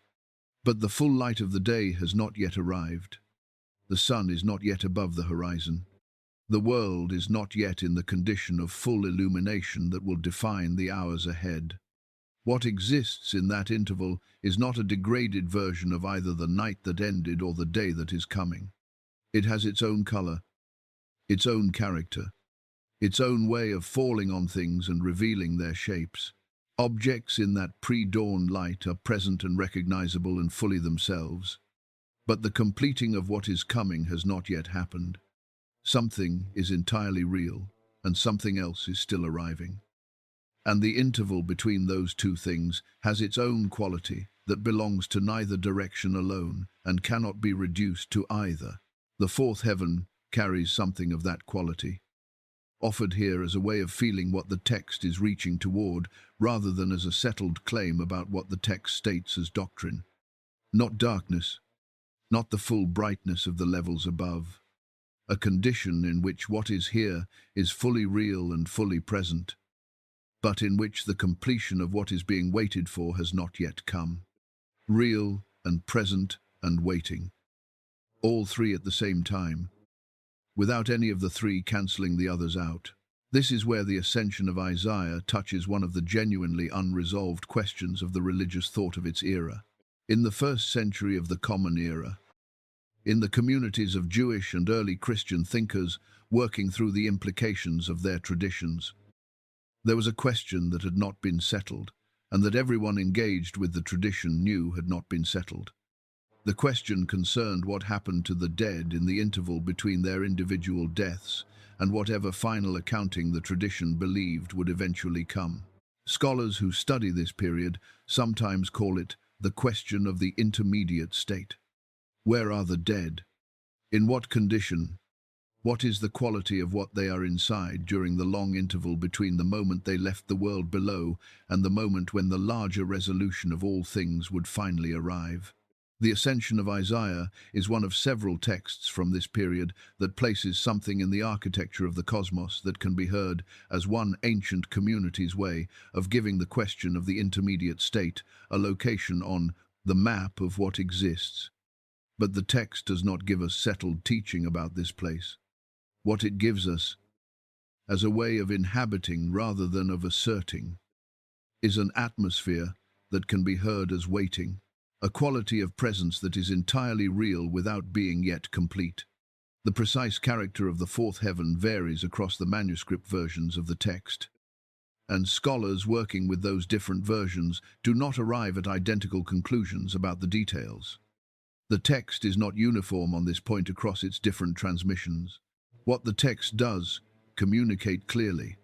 but the full light of the day has not yet arrived. The sun is not yet above the horizon. The world is not yet in the condition of full illumination that will define the hours ahead. What exists in that interval is not a degraded version of either the night that ended or the day that is coming. It has its own color, its own character, its own way of falling on things and revealing their shapes. Objects in that pre-dawn light are present and recognizable and fully themselves, but the completing of what is coming has not yet happened. Something is entirely real, and something else is still arriving. And the interval between those two things has its own quality that belongs to neither direction alone and cannot be reduced to either. The fourth heaven carries something of that quality, offered here as a way of feeling what the text is reaching toward, rather than as a settled claim about what the text states as doctrine. Not darkness, not the full brightness of the levels above, a condition in which what is here is fully real and fully present, but in which the completion of what is being waited for has not yet come. Real and present and waiting, all three at the same time, without any of the three cancelling the others out. This is where the Ascension of Isaiah touches one of the genuinely unresolved questions of the religious thought of its era. In the first century of the Common Era, in the communities of Jewish and early Christian thinkers working through the implications of their traditions, there was a question that had not been settled, and that everyone engaged with the tradition knew had not been settled. The question concerned what happened to the dead in the interval between their individual deaths and whatever final accounting the tradition believed would eventually come. Scholars who study this period sometimes call it the question of the intermediate state. Where are the dead? In what condition? What is the quality of what they are inside during the long interval between the moment they left the world below and the moment when the larger resolution of all things would finally arrive? The Ascension of Isaiah is one of several texts from this period that places something in the architecture of the cosmos that can be heard as one ancient community's way of giving the question of the intermediate state a location on the map of what exists. But the text does not give us settled teaching about this place. What it gives us, as a way of inhabiting rather than of asserting, is an atmosphere that can be heard as waiting, a quality of presence that is entirely real without being yet complete. The precise character of the fourth heaven varies across the manuscript versions of the text, and scholars working with those different versions do not arrive at identical conclusions about the details. The text is not uniform on this point across its different transmissions. What the text does communicate clearly,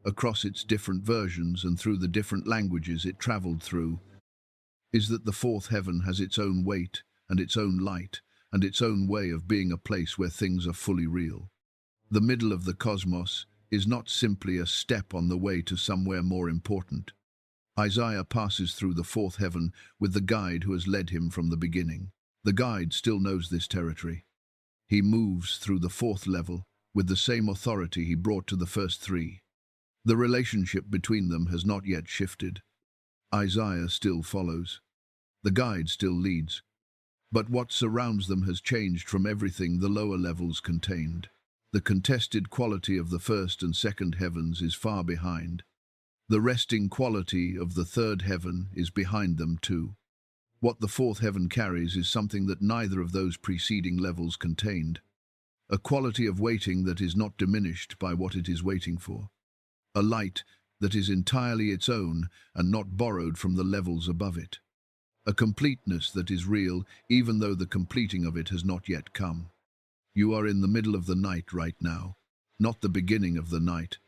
across its different versions and through the different languages it traveled through, is that the fourth heaven has its own weight and its own light, and its own way of being a place where things are fully real. The middle of the cosmos is not simply a step on the way to somewhere more important. Isaiah passes through the fourth heaven with the guide who has led him from the beginning. The guide still knows this territory. He moves through the fourth level with the same authority he brought to the first three. The relationship between them has not yet shifted. Isaiah still follows. The guide still leads. But what surrounds them has changed from everything the lower levels contained. The contested quality of the first and second heavens is far behind. The resting quality of the third heaven is behind them too. What the fourth heaven carries is something that neither of those preceding levels contained. A quality of waiting that is not diminished by what it is waiting for. A light that is entirely its own and not borrowed from the levels above it. A completeness that is real even though the completing of it has not yet come. You are in the middle of the night right now, not the beginning of the night.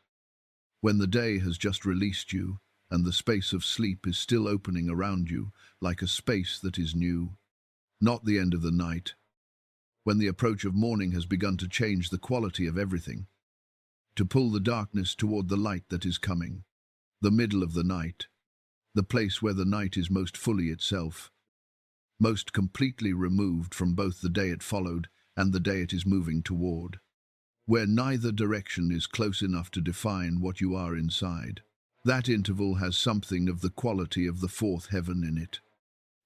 When the day has just released you, and the space of sleep is still opening around you, like a space that is new. Not the end of the night. When the approach of morning has begun to change the quality of everything. To pull the darkness toward the light that is coming. The middle of the night. The place where the night is most fully itself. Most completely removed from both the day it followed and the day it is moving toward. Where neither direction is close enough to define what you are inside. That interval has something of the quality of the fourth heaven in it.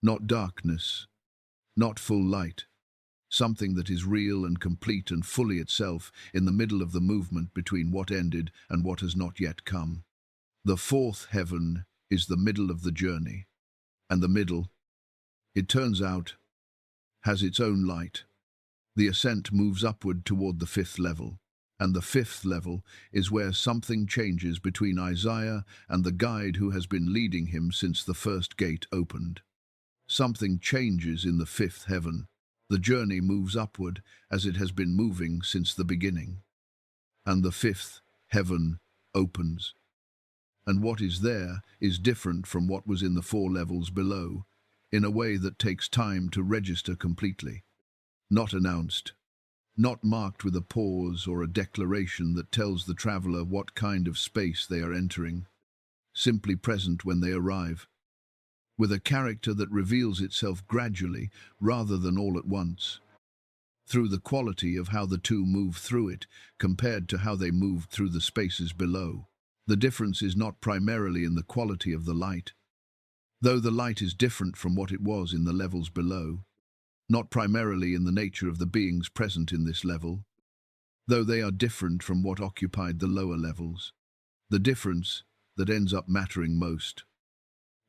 Not darkness, not full light. Something that is real and complete and fully itself in the middle of the movement between what ended and what has not yet come. The fourth heaven is the middle of the journey. And the middle, it turns out, has its own light. The ascent moves upward toward the fifth level. And the fifth level is where something changes between Isaiah and the guide who has been leading him since the first gate opened. Something changes in the fifth heaven. The journey moves upward as it has been moving since the beginning. And the fifth heaven opens. And what is there is different from what was in the four levels below, in a way that takes time to register completely. Not announced. Not marked with a pause or a declaration that tells the traveler what kind of space they are entering. Simply present when they arrive. With a character that reveals itself gradually rather than all at once. Through the quality of how the two move through it compared to how they moved through the spaces below. The difference is not primarily in the quality of the light. Though the light is different from what it was in the levels below. Not primarily in the nature of the beings present in this level, though they are different from what occupied the lower levels. The difference that ends up mattering most,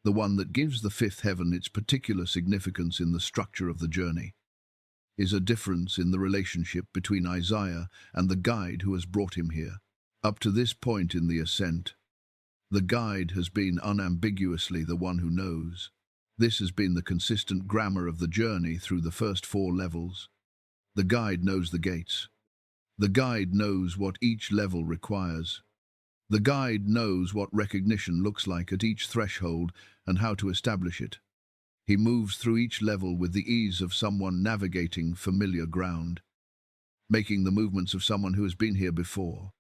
the one that gives the fifth heaven its particular significance in the structure of the journey, is a difference in the relationship between Isaiah and the guide who has brought him here. Up to this point in the ascent, the guide has been unambiguously the one who knows. This has been the consistent grammar of the journey through the first four levels. The guide knows the gates. The guide knows what each level requires. The guide knows what recognition looks like at each threshold and how to establish it. He moves through each level with the ease of someone navigating familiar ground, making the movements of someone who has been here before.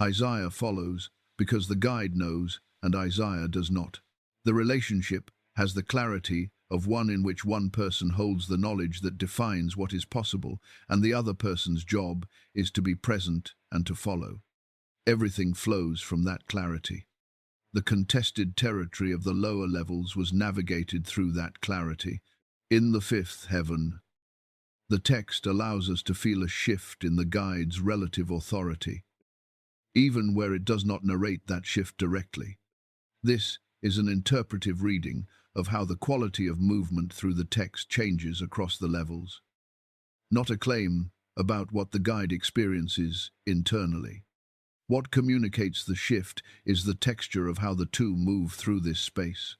Isaiah follows because the guide knows and Isaiah does not. The relationship has the clarity of one in which one person holds the knowledge that defines what is possible, and the other person's job is to be present and to follow. Everything flows from that clarity. The contested territory of the lower levels was navigated through that clarity. In the fifth heaven, the text allows us to feel a shift in the guide's relative authority, even where it does not narrate that shift directly. This is an interpretive reading of how the quality of movement through the text changes across the levels. Not a claim about what the guide experiences internally. What communicates the shift is the texture of how the two move through this space.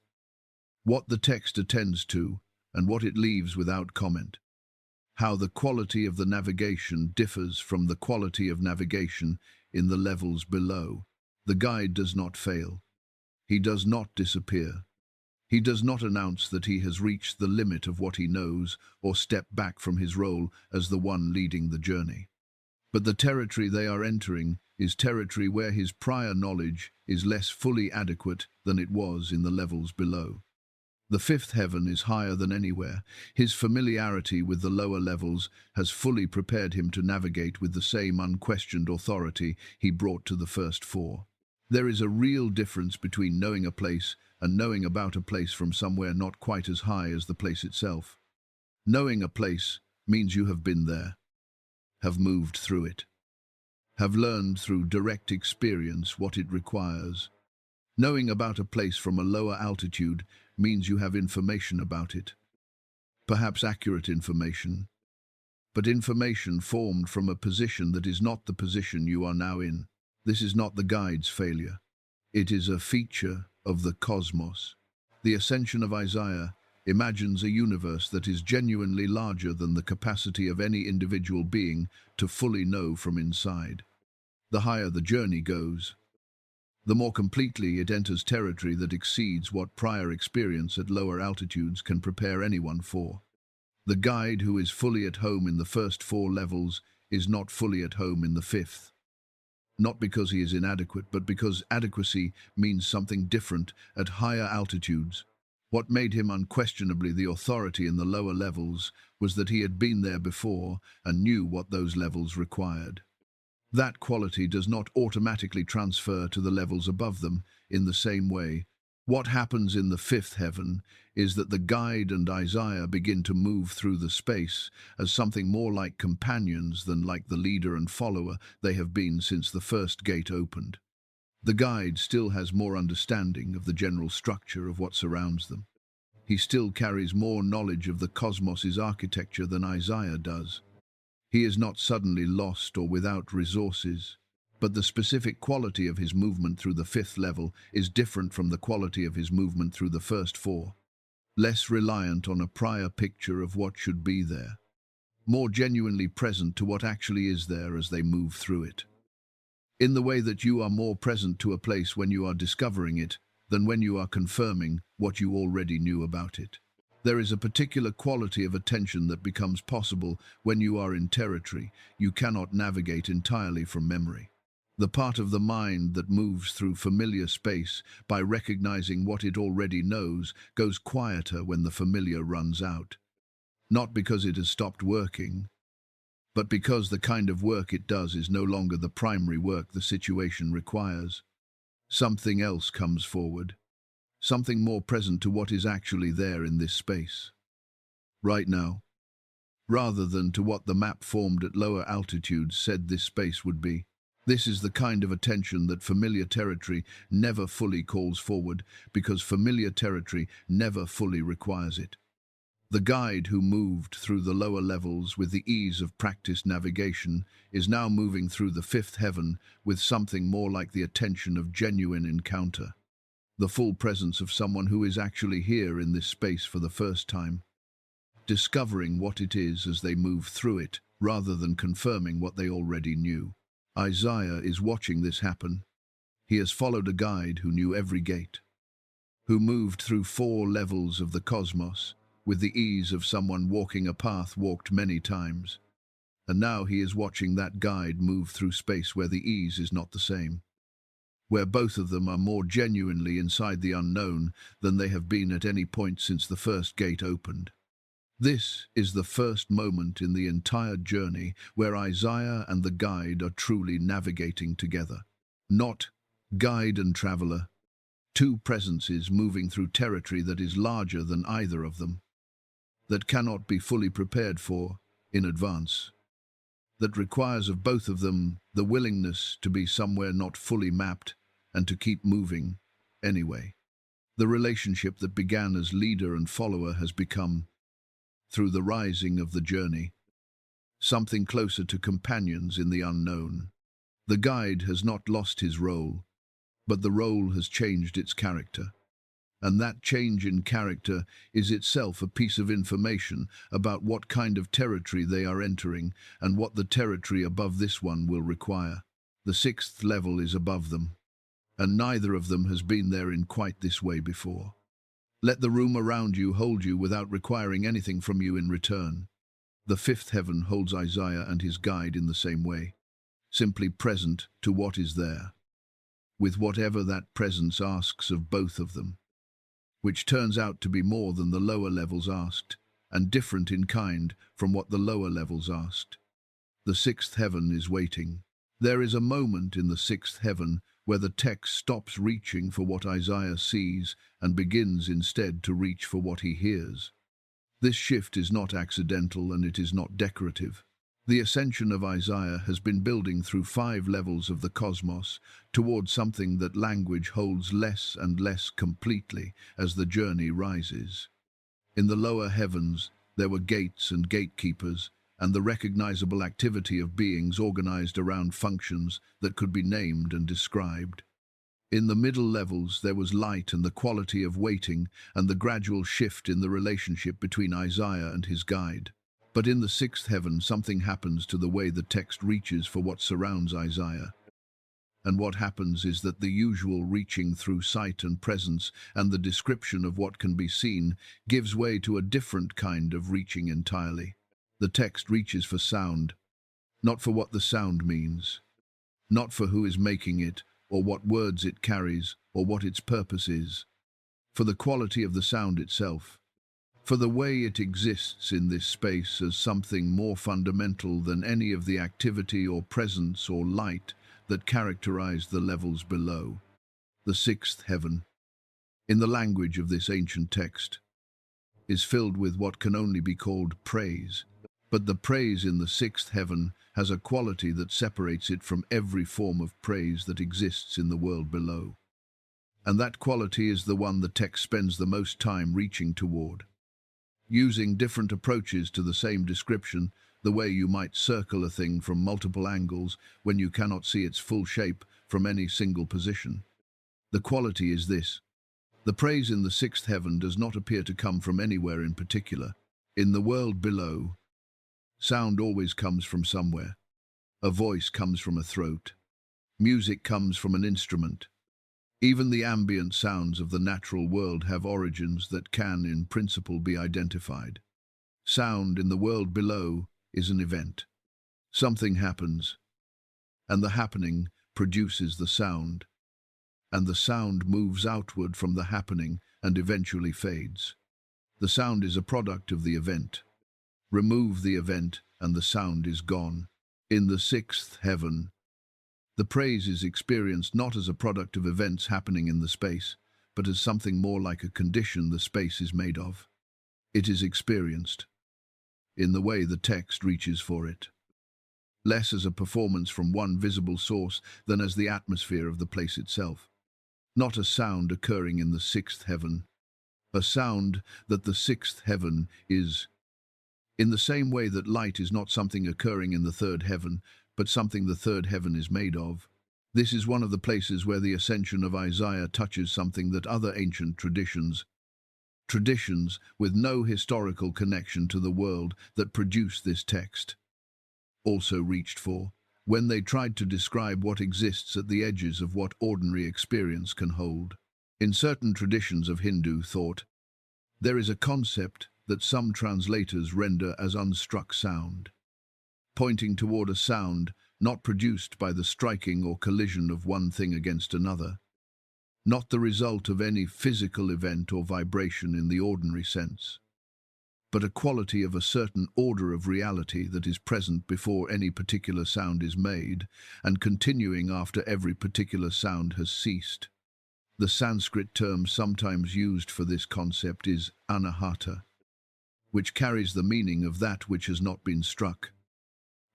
What the text attends to and what it leaves without comment. How the quality of the navigation differs from the quality of navigation in the levels below. The guide does not fail. He does not disappear. He does not announce that he has reached the limit of what he knows or step back from his role as the one leading the journey. But the territory they are entering is territory where his prior knowledge is less fully adequate than it was in the levels below. The fifth heaven is higher than anywhere. His familiarity with the lower levels has fully prepared him to navigate with the same unquestioned authority he brought to the first four. There is a real difference between knowing a place and knowing about a place from somewhere not quite as high as the place itself. Knowing a place means you have been there, have moved through it, have learned through direct experience what it requires. Knowing about a place from a lower altitude means you have information about it. Perhaps accurate information, but information formed from a position that is not the position you are now in. This is not the guide's failure. It is a feature of the cosmos. The Ascension of Isaiah imagines a universe that is genuinely larger than the capacity of any individual being to fully know from inside. The higher the journey goes, the more completely it enters territory that exceeds what prior experience at lower altitudes can prepare anyone for. The guide who is fully at home in the first four levels is not fully at home in the fifth. Not because he is inadequate, but because adequacy means something different at higher altitudes. What made him unquestionably the authority in the lower levels was that he had been there before and knew what those levels required. That quality does not automatically transfer to the levels above them in the same way. What happens in the fifth heaven is that the guide and Isaiah begin to move through the space as something more like companions than like the leader and follower they have been since the first gate opened. The guide still has more understanding of the general structure of what surrounds them. He still carries more knowledge of the cosmos's architecture than Isaiah does. He is not suddenly lost or without resources, but the specific quality of his movement through the fifth level is different from the quality of his movement through the first four. Less reliant on a prior picture of what should be there, more genuinely present to what actually is there as they move through it. In the way that you are more present to a place when you are discovering it than when you are confirming what you already knew about it. There is a particular quality of attention that becomes possible when you are in territory you cannot navigate entirely from memory. The part of the mind that moves through familiar space by recognizing what it already knows goes quieter when the familiar runs out. Not because it has stopped working, but because the kind of work it does is no longer the primary work the situation requires. Something else comes forward, something more present to what is actually there in this space, right now, rather than to what the map formed at lower altitudes said this space would be. This is the kind of attention that familiar territory never fully calls forward, because familiar territory never fully requires it. The guide who moved through the lower levels with the ease of practiced navigation is now moving through the fifth heaven with something more like the attention of genuine encounter, the full presence of someone who is actually here in this space for the first time, discovering what it is as they move through it, rather than confirming what they already knew. Isaiah is watching this happen. He has followed a guide who knew every gate, who moved through four levels of the cosmos with the ease of someone walking a path walked many times. And now he is watching that guide move through space where the ease is not the same, where both of them are more genuinely inside the unknown than they have been at any point since the first gate opened. This is the first moment in the entire journey where Isaiah and the guide are truly navigating together. Not guide and traveler, two presences moving through territory that is larger than either of them, that cannot be fully prepared for in advance, that requires of both of them the willingness to be somewhere not fully mapped and to keep moving anyway. The relationship that began as leader and follower has become, through the rising of the journey, something closer to companions in the unknown. The guide has not lost his role, but the role has changed its character. And that change in character is itself a piece of information about what kind of territory they are entering and what the territory above this one will require. The sixth level is above them, and neither of them has been there in quite this way before. Let the room around you hold you without requiring anything from you in return. The fifth heaven holds Isaiah and his guide in the same way, simply present to what is there, with whatever that presence asks of both of them, which turns out to be more than the lower levels asked, and different in kind from what the lower levels asked. The sixth heaven is waiting. There is a moment in the sixth heaven where the text stops reaching for what Isaiah sees and begins instead to reach for what he hears. This shift is not accidental and it is not decorative. The ascension of Isaiah has been building through 5 levels of the cosmos toward something that language holds less and less completely as the journey rises. In the lower heavens, there were gates and gatekeepers, and the recognizable activity of beings organized around functions that could be named and described. In the middle levels, there was light and the quality of waiting and the gradual shift in the relationship between Isaiah and his guide. But in the sixth heaven, something happens to the way the text reaches for what surrounds Isaiah. And what happens is that the usual reaching through sight and presence and the description of what can be seen gives way to a different kind of reaching entirely. The text reaches for sound, not for what the sound means, not for who is making it, or what words it carries, or what its purpose is, for the quality of the sound itself, for the way it exists in this space as something more fundamental than any of the activity or presence or light that characterize the levels below. The sixth heaven, in the language of this ancient text, is filled with what can only be called praise. But the praise in the sixth heaven has a quality that separates it from every form of praise that exists in the world below. And that quality is the one the text spends the most time reaching toward. Using different approaches to the same description, the way you might circle a thing from multiple angles when you cannot see its full shape from any single position. The quality is this. The praise in the sixth heaven does not appear to come from anywhere in particular. In the world below, sound always comes from somewhere. A voice comes from a throat. Music comes from an instrument. Even the ambient sounds of the natural world have origins that can, in principle, be identified. Sound in the world below is an event. Something happens, and the happening produces the sound, and the sound moves outward from the happening and eventually fades. The sound is a product of the event. Remove the event, and the sound is gone. In the sixth heaven, the praise is experienced not as a product of events happening in the space, but as something more like a condition the space is made of. It is experienced in the way the text reaches for it, less as a performance from one visible source than as the atmosphere of the place itself. Not a sound occurring in the sixth heaven, a sound that the sixth heaven is. In the same way that light is not something occurring in the third heaven, but something the third heaven is made of. This is one of the places where the ascension of Isaiah touches something that other ancient traditions with no historical connection to the world that produced this text, also reached for, when they tried to describe what exists at the edges of what ordinary experience can hold. In certain traditions of Hindu thought, there is a concept that some translators render as unstruck sound, pointing toward a sound not produced by the striking or collision of one thing against another, not the result of any physical event or vibration in the ordinary sense, but a quality of a certain order of reality that is present before any particular sound is made and continuing after every particular sound has ceased. The Sanskrit term sometimes used for this concept is anahata, which carries the meaning of that which has not been struck,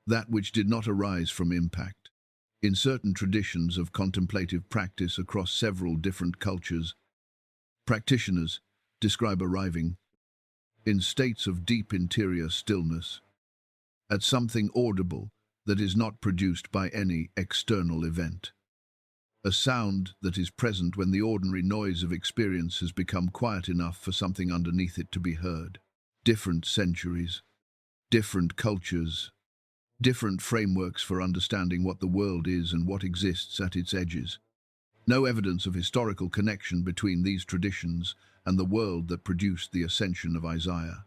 that which did not arise from impact. In certain traditions of contemplative practice across several different cultures, practitioners describe arriving, in states of deep interior stillness, at something audible that is not produced by any external event. A sound that is present when the ordinary noise of experience has become quiet enough for something underneath it to be heard. Different centuries, different cultures, different frameworks for understanding what the world is and what exists at its edges. No evidence of historical connection between these traditions and the world that produced the Ascension of Isaiah.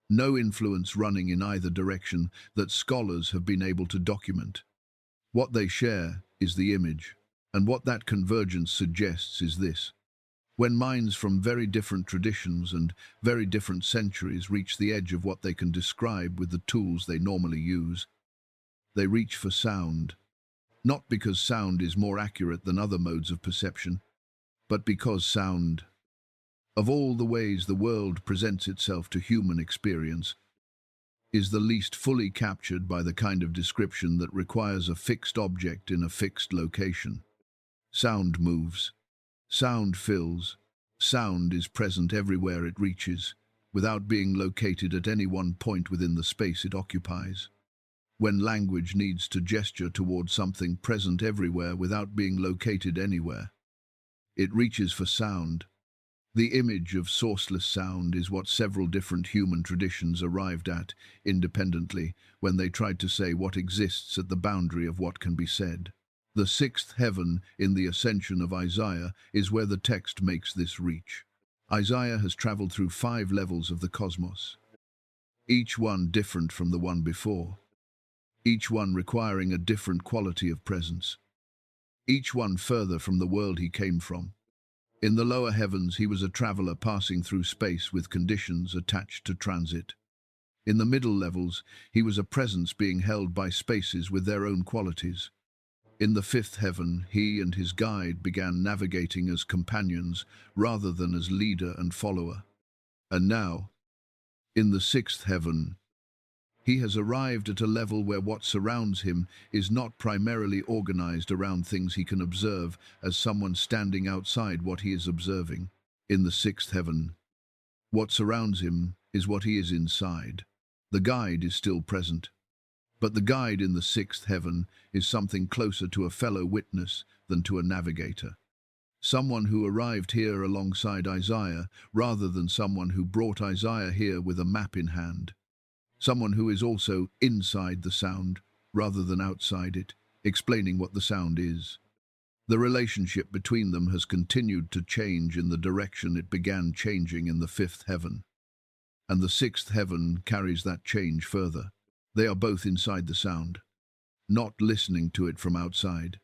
No influence running in either direction that scholars have been able to document. What they share is the image, and what that convergence suggests is this. When minds from very different traditions and very different centuries reach the edge of what they can describe with the tools they normally use, they reach for sound, not because sound is more accurate than other modes of perception, but because sound, of all the ways the world presents itself to human experience, is the least fully captured by the kind of description that requires a fixed object in a fixed location. Sound moves. Sound fills. Sound is present everywhere it reaches, without being located at any one point within the space it occupies. When language needs to gesture toward something present everywhere without being located anywhere, it reaches for sound. The image of sourceless sound is what several different human traditions arrived at independently when they tried to say what exists at the boundary of what can be said. The sixth heaven in the Ascension of Isaiah is where the text makes this reach. Isaiah has traveled through 5 levels of the cosmos, each one different from the one before, each one requiring a different quality of presence, each one further from the world he came from. In the lower heavens, he was a traveler passing through space with conditions attached to transit. In the middle levels, he was a presence being held by spaces with their own qualities. In the 5th heaven, he and his guide began navigating as companions rather than as leader and follower. And now, in the 6th heaven, he has arrived at a level where what surrounds him is not primarily organized around things he can observe as someone standing outside what he is observing. In the 6th heaven, what surrounds him is what he is inside. The guide is still present, but the guide in the 6th heaven is something closer to a fellow witness than to a navigator. Someone who arrived here alongside Isaiah rather than someone who brought Isaiah here with a map in hand. Someone who is also inside the sound rather than outside it, explaining what the sound is. The relationship between them has continued to change in the direction it began changing in the 5th heaven. And the 6th heaven carries that change further. They are both inside the sound, not listening to it from outside.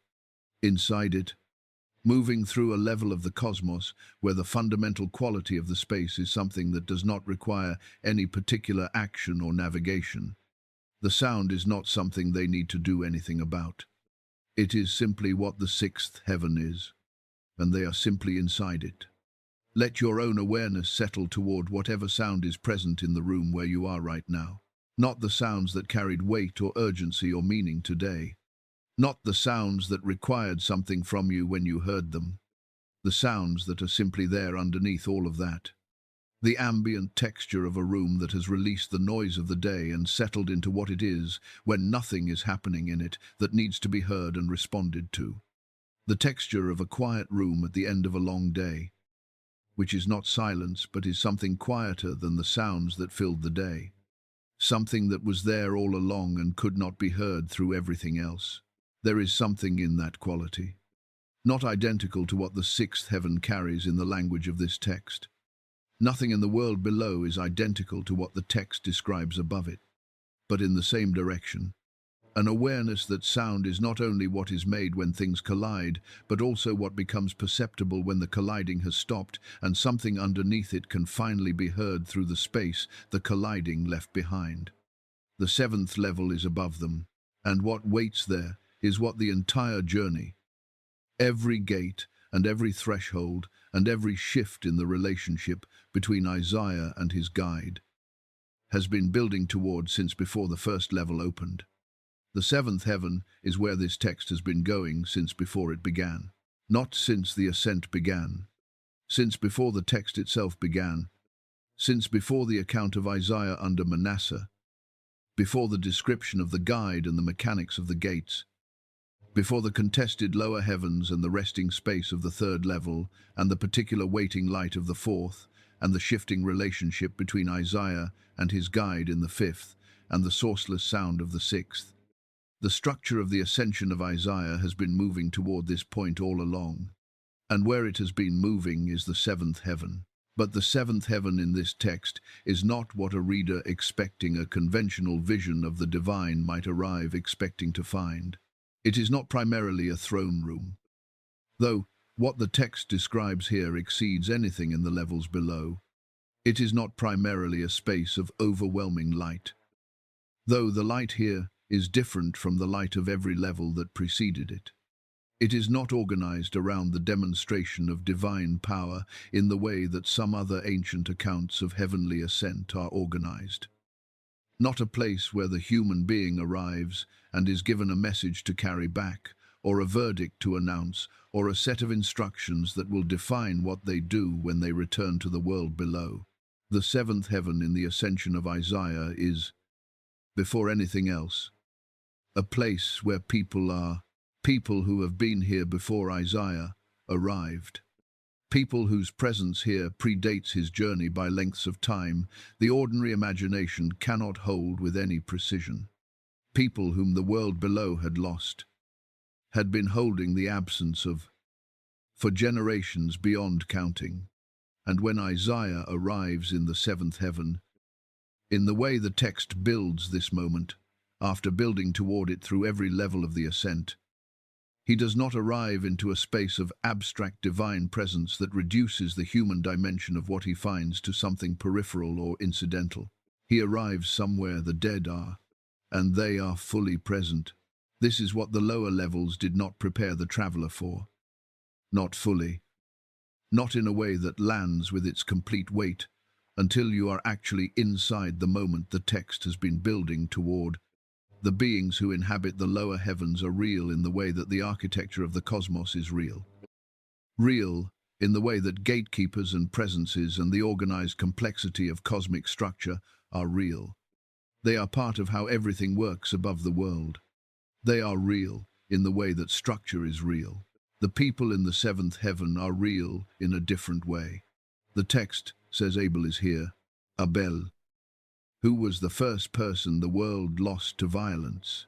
Inside it, moving through a level of the cosmos where the fundamental quality of the space is something that does not require any particular action or navigation. The sound is not something they need to do anything about. It is simply what the 6th heaven is, and they are simply inside it. Let your own awareness settle toward whatever sound is present in the room where you are right now. Not the sounds that carried weight or urgency or meaning today. Not the sounds that required something from you when you heard them. The sounds that are simply there underneath all of that. The ambient texture of a room that has released the noise of the day and settled into what it is when nothing is happening in it that needs to be heard and responded to. The texture of a quiet room at the end of a long day, which is not silence but is something quieter than the sounds that filled the day. Something that was there all along and could not be heard through everything else. There is something in that quality, not identical to what the 6th heaven carries in the language of this text. Nothing in the world below is identical to what the text describes above it, but in the same direction. An awareness that sound is not only what is made when things collide, but also what becomes perceptible when the colliding has stopped and something underneath it can finally be heard through the space the colliding left behind. The 7th level is above them, and what waits there is what the entire journey, every gate and every threshold and every shift in the relationship between Isaiah and his guide, has been building toward since before the 1st level opened. The 7th heaven is where this text has been going since before it began. Not since the ascent began, since before the text itself began, since before the account of Isaiah under Manasseh, before the description of the guide and the mechanics of the gates, before the contested lower heavens and the resting space of the 3rd level, and the particular waiting light of the 4th, and the shifting relationship between Isaiah and his guide in the 5th, and the sourceless sound of the 6th. The structure of the Ascension of Isaiah has been moving toward this point all along. and where it has been moving is the seventh heaven. But the seventh heaven in this text is not what a reader expecting a conventional vision of the divine might arrive expecting to find. It is not primarily a throne room, though what the text describes here exceeds anything in the levels below. It is not primarily a space of overwhelming light, though the light here is different from the light of every level that preceded it. It is not organized around the demonstration of divine power in the way that some other ancient accounts of heavenly ascent are organized. Not a place where the human being arrives and is given a message to carry back, or a verdict to announce, or a set of instructions that will define what they do when they return to the world below. The seventh heaven in the Ascension of Isaiah is, before anything else, a place where people who have been here before Isaiah arrived. People whose presence here predates his journey by lengths of time the ordinary imagination cannot hold with any precision. People whom the world below had lost, had been holding the absence of, for generations beyond counting. And when Isaiah arrives in the seventh heaven, in the way the text builds this moment, after building toward it through every level of the ascent, he does not arrive into a space of abstract divine presence that reduces the human dimension of what he finds to something peripheral or incidental. He arrives somewhere the dead are, and they are fully present. This is what the lower levels did not prepare the traveler for. Not fully. Not in a way that lands with its complete weight until you are actually inside the moment the text has been building toward. The beings who inhabit the lower heavens are real in the way that the architecture of the cosmos is real. Real in the way that gatekeepers and presences and the organized complexity of cosmic structure are real. They are part of how everything works above the world. They are real in the way that structure is real. The people in the seventh heaven are real in a different way. The text says Abel is here, Abel, who was the first person the world lost to violence,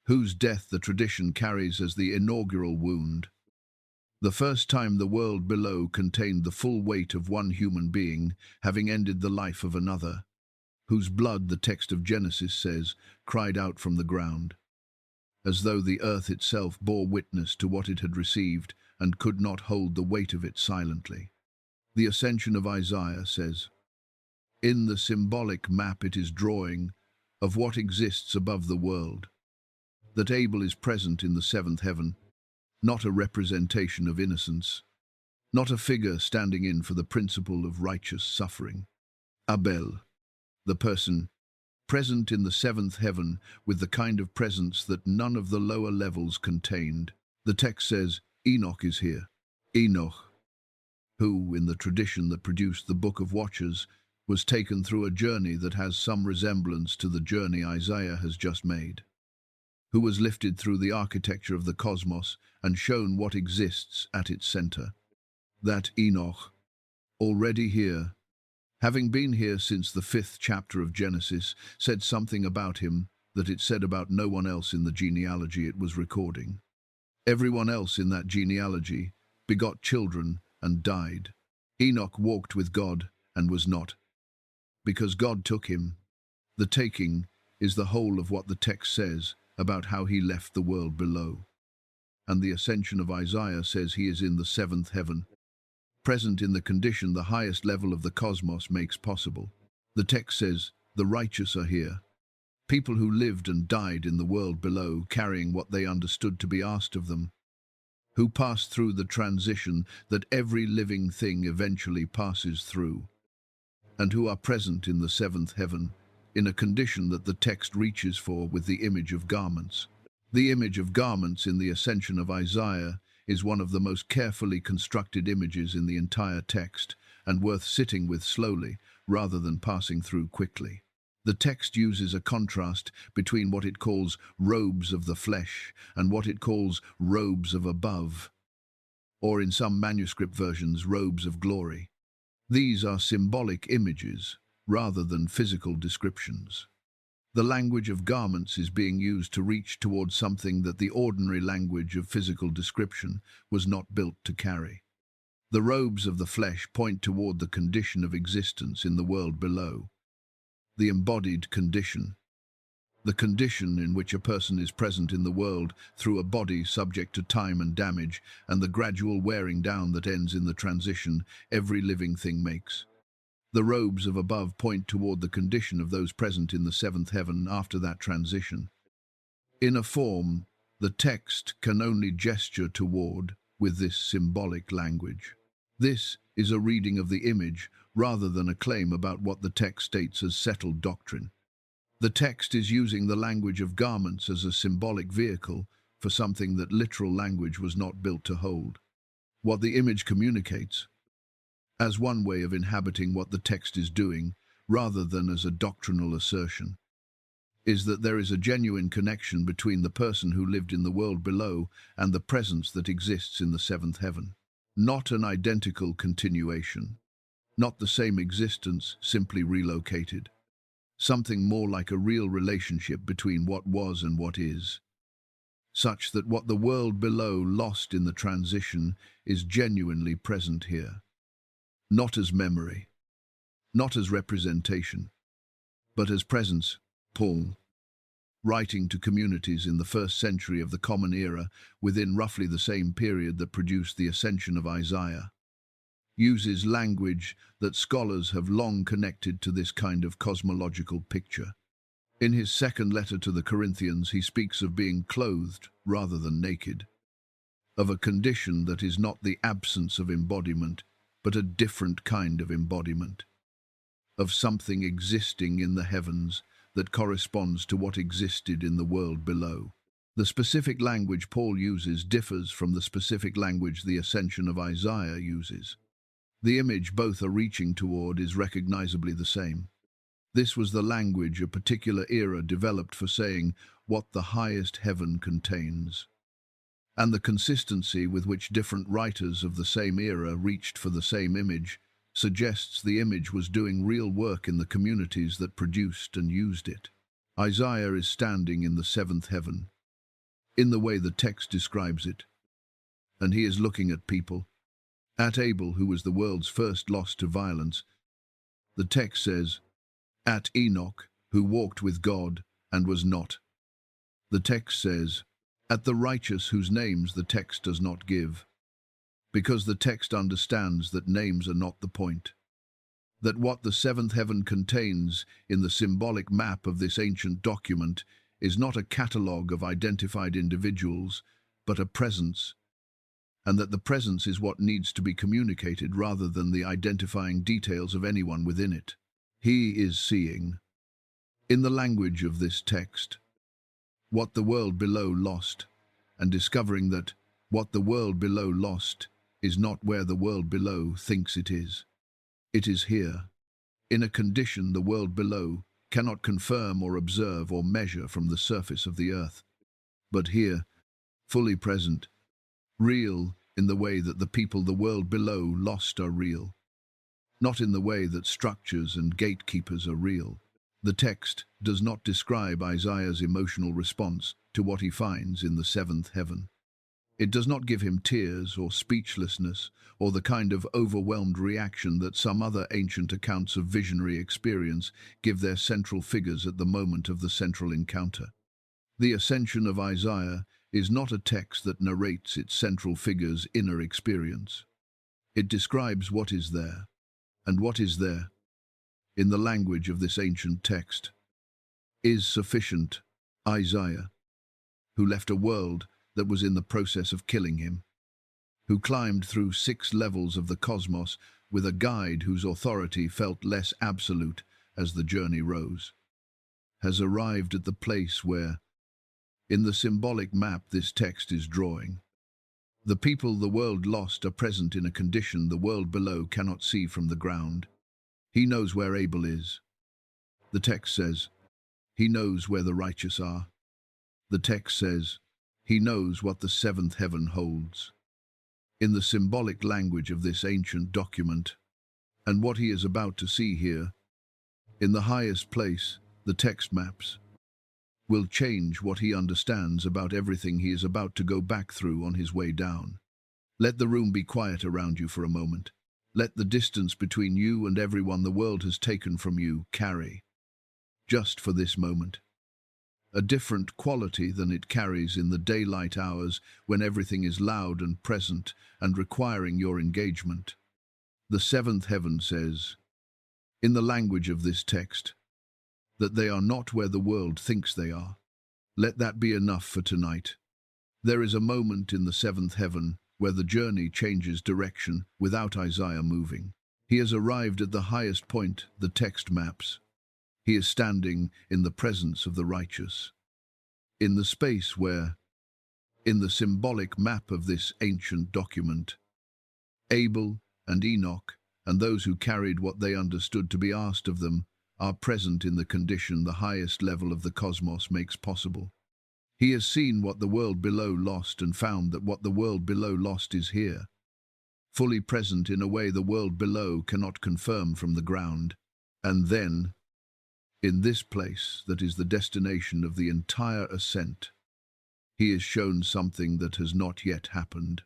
whose death the tradition carries as the inaugural wound. The first time the world below contained the full weight of one human being, having ended the life of another, whose blood, the text of Genesis says, cried out from the ground, as though the earth itself bore witness to what it had received and could not hold the weight of it silently. The Ascension of Isaiah says, in the symbolic map it is drawing of what exists above the world, that Abel is present in the seventh heaven, not a representation of innocence, not a figure standing in for the principle of righteous suffering. Abel, the person present in the seventh heaven with the kind of presence that none of the lower levels contained. The text says, Enoch is here. Enoch, who, in the tradition that produced the Book of Watchers, was taken through a journey that has some resemblance to the journey Isaiah has just made, who was lifted through the architecture of the cosmos and shown what exists at its center. That Enoch, already here, having been here since the 5th chapter of Genesis, said something about him that it said about no one else in the genealogy it was recording. Everyone else in that genealogy begot children and died. Enoch walked with God and was not, because God took him. The taking is the whole of what the text says about how he left the world below. And the Ascension of Isaiah says he is in the seventh heaven, present in the condition the highest level of the cosmos makes possible. The text says, the righteous are here, people who lived and died in the world below, carrying what they understood to be asked of them, who passed through the transition that every living thing eventually passes through, and who are present in the seventh heaven, in a condition that the text reaches for with the image of garments. The image of garments in the Ascension of Isaiah is one of the most carefully constructed images in the entire text, and worth sitting with slowly, rather than passing through quickly. The text uses a contrast between what it calls robes of the flesh and what it calls robes of above, or in some manuscript versions, robes of glory. These are symbolic images, rather than physical descriptions. The language of garments is being used to reach towards something that the ordinary language of physical description was not built to carry. The robes of the flesh point toward the condition of existence in the world below, the embodied condition, the condition in which a person is present in the world through a body subject to time and damage, and the gradual wearing down that ends in the transition every living thing makes. The robes of above point toward the condition of those present in the seventh heaven after that transition. In a form, the text can only gesture toward with this symbolic language. This is a reading of the image rather than a claim about what the text states as settled doctrine. The text is using the language of garments as a symbolic vehicle for something that literal language was not built to hold. What the image communicates, as one way of inhabiting what the text is doing, rather than as a doctrinal assertion, is that there is a genuine connection between the person who lived in the world below and the presence that exists in the seventh heaven. Not an identical continuation, not the same existence, simply relocated. Something more like a real relationship between what was and what is, such that what the world below lost in the transition is genuinely present here. Not as memory, not as representation, but as presence. Paul, writing to communities in the first century of the Common Era within roughly the same period that produced the Ascension of Isaiah, uses language that scholars have long connected to this kind of cosmological picture. In his second letter to the Corinthians, he speaks of being clothed rather than naked, of a condition that is not the absence of embodiment, but a different kind of embodiment, of something existing in the heavens that corresponds to what existed in the world below. The specific language Paul uses differs from the specific language the Ascension of Isaiah uses. The image both are reaching toward is recognizably the same. This was the language a particular era developed for saying what the highest heaven contains. And the consistency with which different writers of the same era reached for the same image suggests the image was doing real work in the communities that produced and used it. Isaiah is standing in the seventh heaven, in the way the text describes it, and he is looking at people. At Abel, who was the world's first lost to violence, the text says, at Enoch, who walked with God and was not. The text says, at the righteous whose names the text does not give, because the text understands that names are not the point. That what the seventh heaven contains in the symbolic map of this ancient document is not a catalogue of identified individuals, but a presence, and that the presence is what needs to be communicated rather than the identifying details of anyone within it. He is seeing, in the language of this text, what the world below lost, and discovering that what the world below lost is not where the world below thinks it is. It is here, in a condition the world below cannot confirm or observe or measure from the surface of the earth, but here, fully present, real in the way that the people the world below lost are real, not in the way that structures and gatekeepers are real. The text does not describe Isaiah's emotional response to what he finds in the seventh heaven. It does not give him tears or speechlessness or the kind of overwhelmed reaction that some other ancient accounts of visionary experience give their central figures at the moment of the central encounter. The Ascension of Isaiah is not a text that narrates its central figure's inner experience. It describes what is there, and what is there, in the language of this ancient text, is sufficient. Isaiah, who left a world that was in the process of killing him, who climbed through 6 levels of the cosmos with a guide whose authority felt less absolute as the journey rose, has arrived at the place where, in the symbolic map this text is drawing, the people the world lost are present in a condition the world below cannot see from the ground. He knows where Abel is. The text says, he knows where the righteous are. The text says, he knows what the seventh heaven holds. In the symbolic language of this ancient document, and what he is about to see here, in the highest place, the text maps, will change what he understands about everything he is about to go back through on his way down. Let the room be quiet around you for a moment. Let the distance between you and everyone the world has taken from you carry, just for this moment, a different quality than it carries in the daylight hours when everything is loud and present and requiring your engagement. The seventh heaven says, in the language of this text, that they are not where the world thinks they are. Let that be enough for tonight. There is a moment in the seventh heaven where the journey changes direction without Isaiah moving. He has arrived at the highest point the text maps. He is standing in the presence of the righteous. In the space where, in the symbolic map of this ancient document, Abel and Enoch and those who carried what they understood to be asked of them are present in the condition the highest level of the cosmos makes possible. He has seen what the world below lost and found that what the world below lost is here, fully present in a way the world below cannot confirm from the ground. And then, in this place that is the destination of the entire ascent, he is shown something that has not yet happened.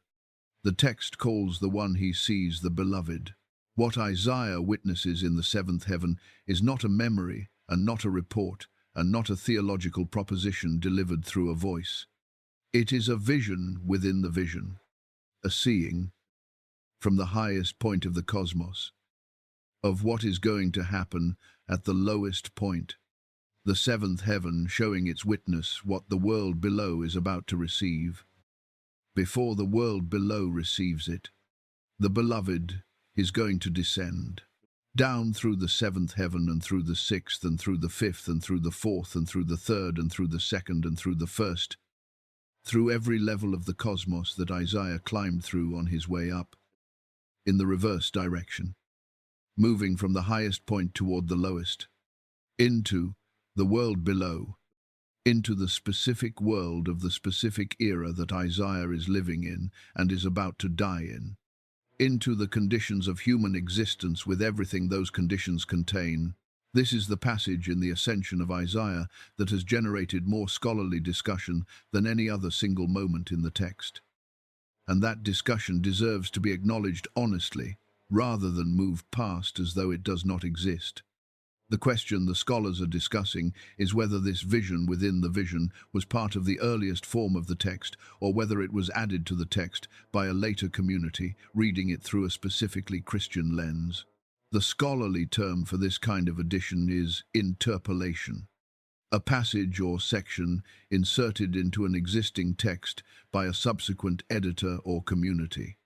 The text calls the one he sees the beloved. What Isaiah witnesses in the seventh heaven is not a memory and not a report and not a theological proposition delivered through a voice. It is a vision within the vision, a seeing, from the highest point of the cosmos, of what is going to happen at the lowest point. The seventh heaven showing its witness what the world below is about to receive. Before the world below receives it, the beloved is going to descend down through the seventh heaven and through the sixth and through the fifth and through the fourth and through the third and through the second and through the first, through every level of the cosmos that Isaiah climbed through on his way up, in the reverse direction, moving from the highest point toward the lowest, into the world below, into the specific world of the specific era that Isaiah is living in and is about to die in, into the conditions of human existence with everything those conditions contain. This is the passage in the Ascension of Isaiah that has generated more scholarly discussion than any other single moment in the text. And that discussion deserves to be acknowledged honestly, rather than moved past as though it does not exist. The question the scholars are discussing is whether this vision within the vision was part of the earliest form of the text or whether it was added to the text by a later community reading it through a specifically Christian lens. The scholarly term for this kind of addition is interpolation, a passage or section inserted into an existing text by a subsequent editor or community,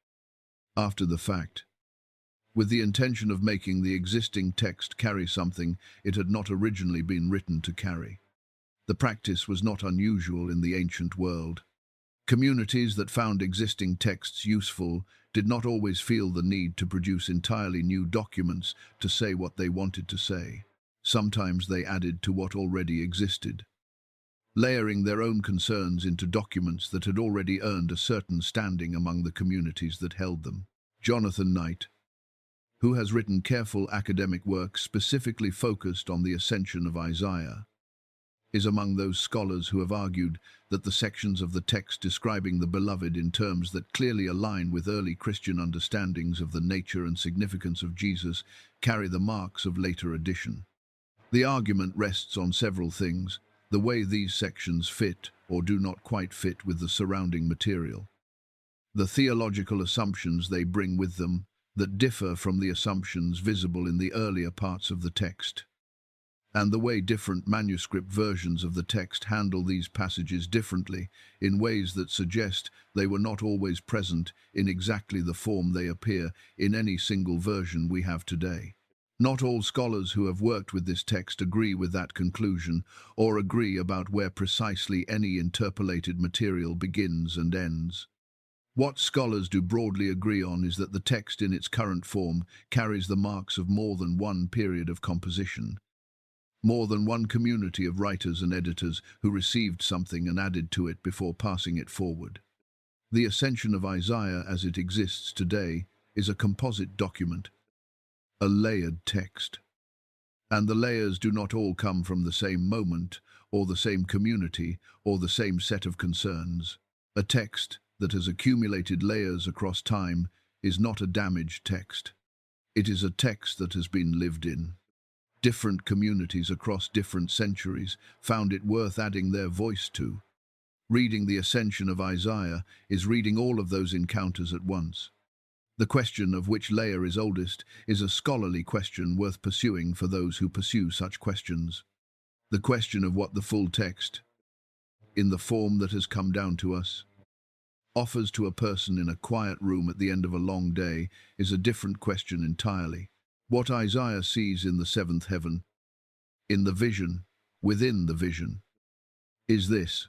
after the fact, with the intention of making the existing text carry something it had not originally been written to carry. The practice was not unusual in the ancient world. Communities that found existing texts useful did not always feel the need to produce entirely new documents to say what they wanted to say. Sometimes they added to what already existed, layering their own concerns into documents that had already earned a certain standing among the communities that held them. Jonathan Knight, who has written careful academic work specifically focused on the Ascension of Isaiah, is among those scholars who have argued that the sections of the text describing the beloved in terms that clearly align with early Christian understandings of the nature and significance of Jesus carry the marks of later addition. The argument rests on several things: the way these sections fit or do not quite fit with the surrounding material, the theological assumptions they bring with them that differ from the assumptions visible in the earlier parts of the text, and the way different manuscript versions of the text handle these passages differently in ways that suggest they were not always present in exactly the form they appear in any single version we have today. Not all scholars who have worked with this text agree with that conclusion or agree about where precisely any interpolated material begins and ends. What scholars do broadly agree on is that the text in its current form carries the marks of more than one period of composition, more than one community of writers and editors who received something and added to it before passing it forward. The Ascension of Isaiah as it exists today is a composite document, a layered text. And the layers do not all come from the same moment, or the same community, or the same set of concerns. A text that has accumulated layers across time is not a damaged text. It is a text that has been lived in. Different communities across different centuries found it worth adding their voice to. Reading the Ascension of Isaiah is reading all of those encounters at once. The question of which layer is oldest is a scholarly question worth pursuing for those who pursue such questions. The question of what the full text, in the form that has come down to us, offers to a person in a quiet room at the end of a long day is a different question entirely. What Isaiah sees in the seventh heaven, in the vision, within the vision, is this: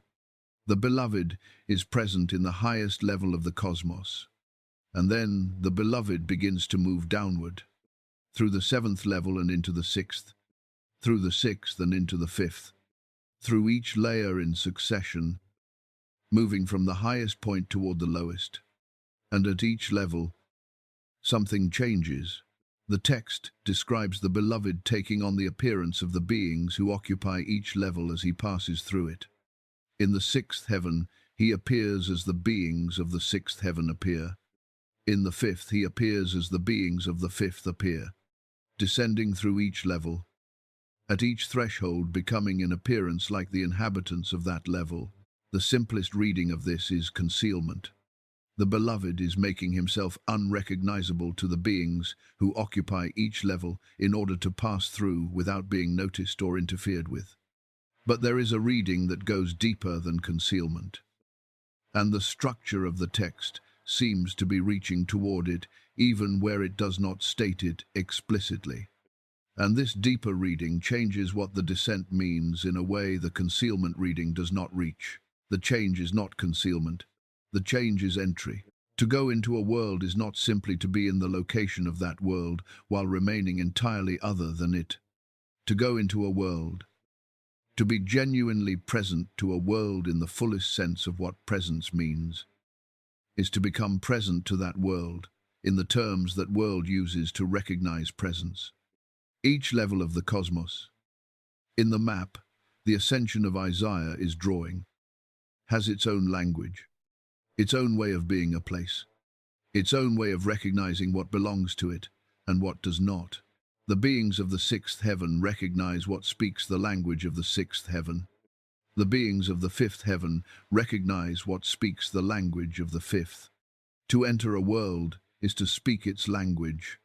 the beloved is present in the highest level of the cosmos, and then the beloved begins to move downward, through the seventh level and into the sixth, through the sixth and into the fifth, through each layer in succession, moving from the highest point toward the lowest. And at each level, something changes. The text describes the beloved taking on the appearance of the beings who occupy each level as he passes through it. In the sixth heaven, he appears as the beings of the sixth heaven appear. In the fifth, he appears as the beings of the fifth appear, descending through each level, at each threshold becoming in appearance like the inhabitants of that level. The simplest reading of this is concealment. The beloved is making himself unrecognizable to the beings who occupy each level in order to pass through without being noticed or interfered with. But there is a reading that goes deeper than concealment, and the structure of the text seems to be reaching toward it, even where it does not state it explicitly. And this deeper reading changes what the descent means in a way the concealment reading does not reach. The change is not concealment. The change is entry. To go into a world is not simply to be in the location of that world while remaining entirely other than it. To go into a world, to be genuinely present to a world in the fullest sense of what presence means, is to become present to that world in the terms that world uses to recognize presence. Each level of the cosmos, in the map, the Ascension of Isaiah is drawing, has its own language, its own way of being a place, its own way of recognizing what belongs to it and what does not. The beings of the sixth heaven recognize what speaks the language of the sixth heaven. The beings of the fifth heaven recognize what speaks the language of the fifth. To enter a world is to speak its language.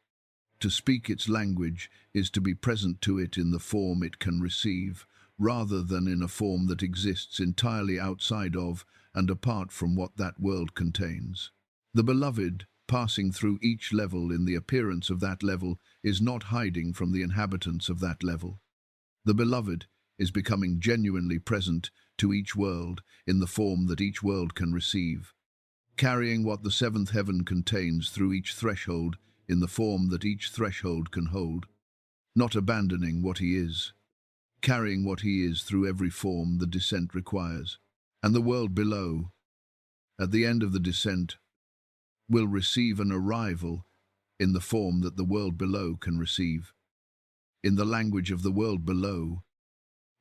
To speak its language is to be present to it in the form it can receive, rather than in a form that exists entirely outside of and apart from what that world contains. The beloved, passing through each level in the appearance of that level, is not hiding from the inhabitants of that level. The beloved is becoming genuinely present to each world in the form that each world can receive, carrying what the seventh heaven contains through each threshold in the form that each threshold can hold, not abandoning what he is, carrying what he is through every form the descent requires. And the world below, at the end of the descent, will receive an arrival in the form that the world below can receive, in the language of the world below,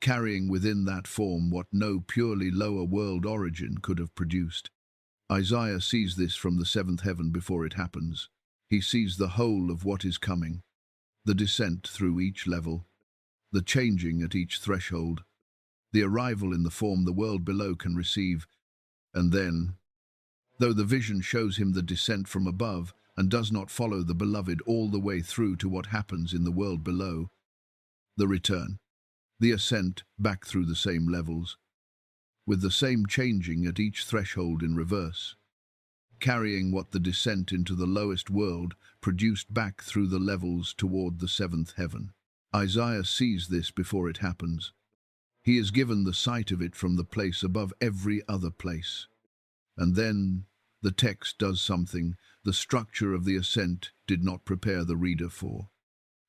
carrying within that form what no purely lower world origin could have produced. Isaiah sees this from the seventh heaven before it happens. He sees the whole of what is coming, the descent through each level, the changing at each threshold, the arrival in the form the world below can receive, and then, though the vision shows him the descent from above and does not follow the beloved all the way through to what happens in the world below, the return, the ascent back through the same levels, with the same changing at each threshold in reverse, carrying what the descent into the lowest world produced back through the levels toward the seventh heaven. Isaiah sees this before it happens. He is given the sight of it from the place above every other place. And then the text does something the structure of the ascent did not prepare the reader for.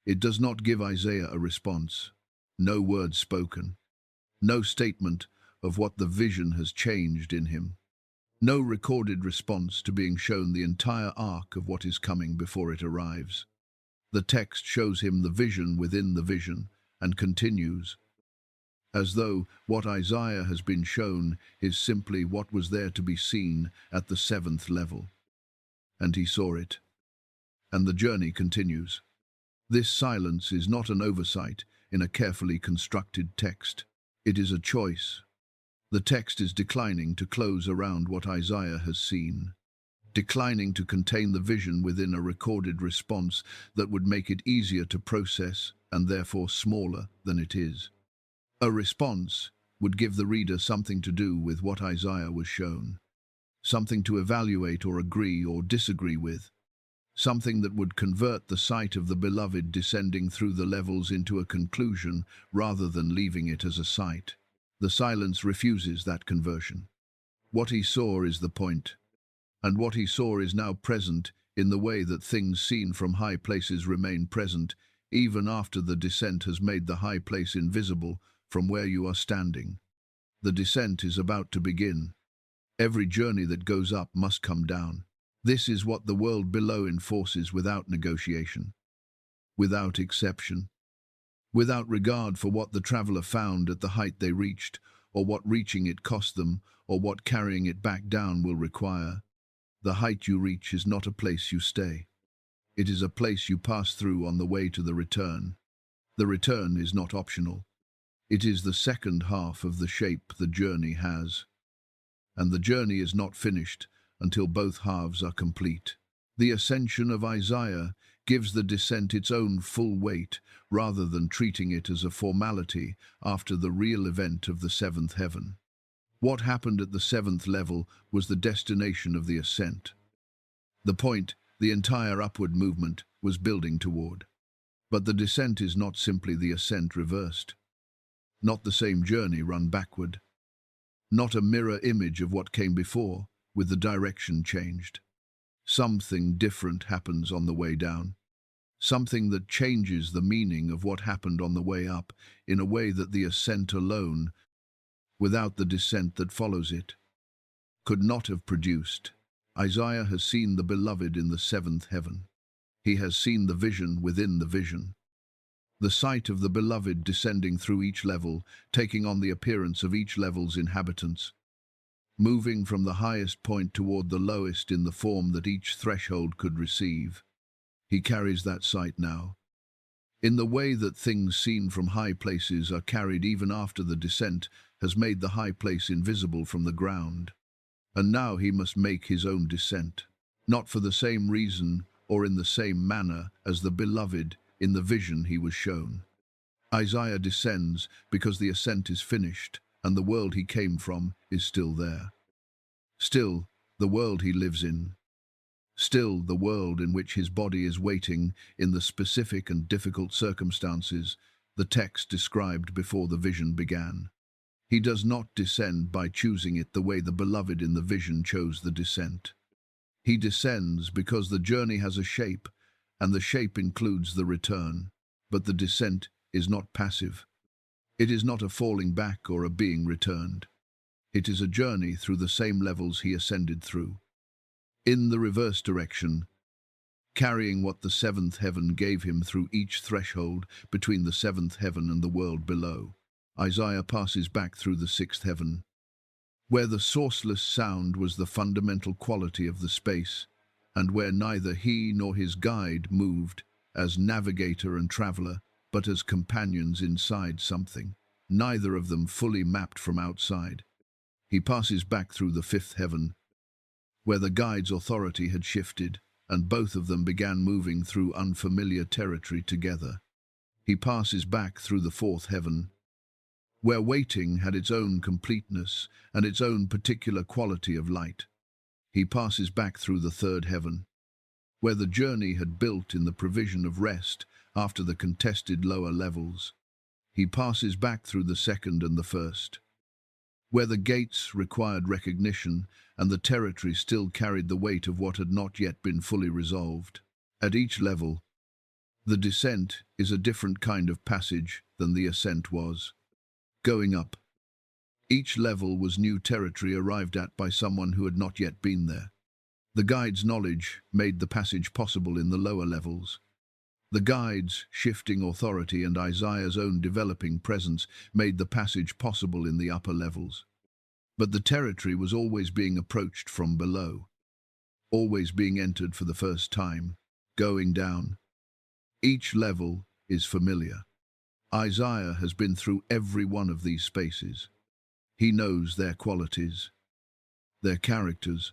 It does not give Isaiah a response, no word spoken, no statement of what the vision has changed in him, no recorded response to being shown the entire arc of what is coming before it arrives. The text shows him the vision within the vision and continues. as though what Isaiah has been shown is simply what was there to be seen at the seventh level. And he saw it. And the journey continues. This silence is not an oversight in a carefully constructed text. It is a choice. The text is declining to close around what Isaiah has seen, declining to contain the vision within a recorded response that would make it easier to process and therefore smaller than it is. A response would give the reader something to do with what Isaiah was shown, something to evaluate or agree or disagree with, something that would convert the sight of the beloved descending through the levels into a conclusion rather than leaving it as a sight. The silence refuses that conversion. What he saw is the point, and what he saw is now present in the way that things seen from high places remain present, even after the descent has made the high place invisible from where you are standing. The descent is about to begin. Every journey that goes up must come down. This is what the world below enforces without negotiation, without exception, without regard for what the traveler found at the height they reached, or what reaching it cost them, or what carrying it back down will require. The height you reach is not a place you stay. It is a place you pass through on the way to the return. The return is not optional. It is the second half of the shape the journey has. And the journey is not finished until both halves are complete. The Ascension of Isaiah gives the descent its own full weight, rather than treating it as a formality after the real event of the seventh heaven. What happened at the seventh level was the destination of the ascent. The point the entire upward movement was building toward. But the descent is not simply the ascent reversed. Not the same journey run backward. Not a mirror image of what came before, with the direction changed. Something different happens on the way down. Something that changes the meaning of what happened on the way up in a way that the ascent alone, without the descent that follows it, could not have produced. Isaiah has seen the beloved in the seventh heaven. He has seen the vision within the vision. The sight of the beloved descending through each level, taking on the appearance of each level's inhabitants, moving from the highest point toward the lowest in the form that each threshold could receive. He carries that sight now, in the way that things seen from high places are carried even after the descent has made the high place invisible from the ground. And now he must make his own descent, not for the same reason or in the same manner as the beloved in the vision he was shown. Isaiah descends because the ascent is finished and the world he came from is still there. Still, the world he lives in. Still, the world in which his body is waiting in the specific and difficult circumstances the text described before the vision began. He does not descend by choosing it the way the beloved in the vision chose the descent. He descends because the journey has a shape, and the shape includes the return. But the descent is not passive. It is not a falling back or a being returned. It is a journey through the same levels he ascended through, in the reverse direction, carrying what the seventh heaven gave him through each threshold between the seventh heaven and the world below. Isaiah passes back through the sixth heaven, where the sourceless sound was the fundamental quality of the space, and where neither he nor his guide moved as navigator and traveler, but as companions inside something, neither of them fully mapped from outside. He passes back through the fifth heaven, where the guide's authority had shifted, and both of them began moving through unfamiliar territory together. He passes back through the fourth heaven, where waiting had its own completeness and its own particular quality of light. He passes back through the third heaven, where the journey had built in the provision of rest after the contested lower levels. He passes back through the second and the first, where the gates required recognition and the territory still carried the weight of what had not yet been fully resolved. At each level, the descent is a different kind of passage than the ascent was. Going up, each level was new territory arrived at by someone who had not yet been there. The guide's knowledge made the passage possible in the lower levels, The guide's shifting authority and Isaiah's own developing presence made the passage possible in the upper levels. But the territory was always being approached from below, always being entered for the first time, going down. Each level is familiar. Isaiah has been through every one of these spaces. He knows their qualities, their characters,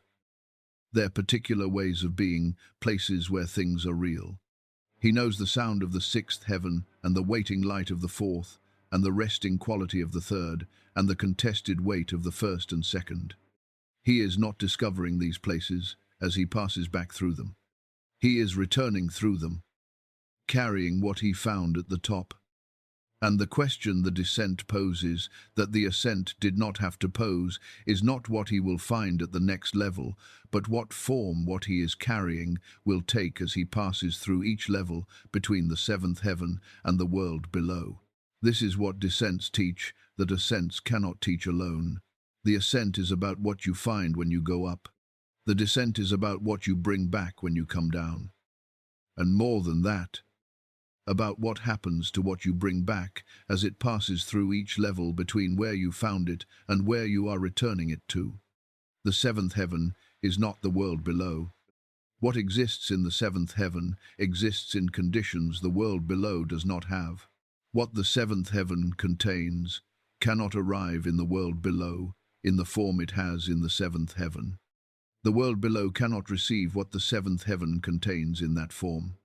their particular ways of being, places where things are real. He knows the sound of the sixth heaven and the waiting light of the fourth, and the resting quality of the third, and the contested weight of the first and second. He is not discovering these places as he passes back through them. He is returning through them, carrying what he found at the top. And the question the descent poses, that the ascent did not have to pose, is not what he will find at the next level, but what form what he is carrying will take as he passes through each level between the seventh heaven and the world below. This is what descents teach, that ascents cannot teach alone. The ascent is about what you find when you go up. The descent is about what you bring back when you come down. And more than that, about what happens to what you bring back as it passes through each level between where you found it and where you are returning it to. The seventh heaven is not the world below. What exists in the seventh heaven exists in conditions the world below does not have. What the seventh heaven contains cannot arrive in the world below in the form it has in the seventh heaven. The world below cannot receive what the seventh heaven contains in that form.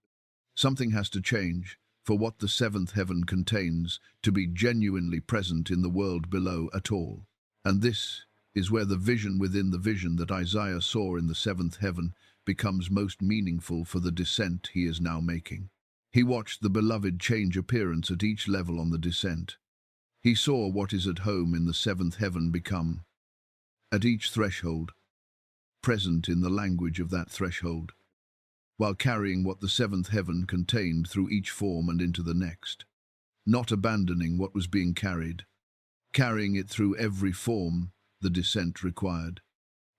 Something has to change for what the seventh heaven contains to be genuinely present in the world below at all. And this is where the vision within the vision that Isaiah saw in the seventh heaven becomes most meaningful for the descent he is now making. He watched the beloved change appearance at each level on the descent. He saw what is at home in the seventh heaven become, at each threshold, present in the language of that threshold, while carrying what the seventh heaven contained through each form and into the next, not abandoning what was being carried, carrying it through every form the descent required.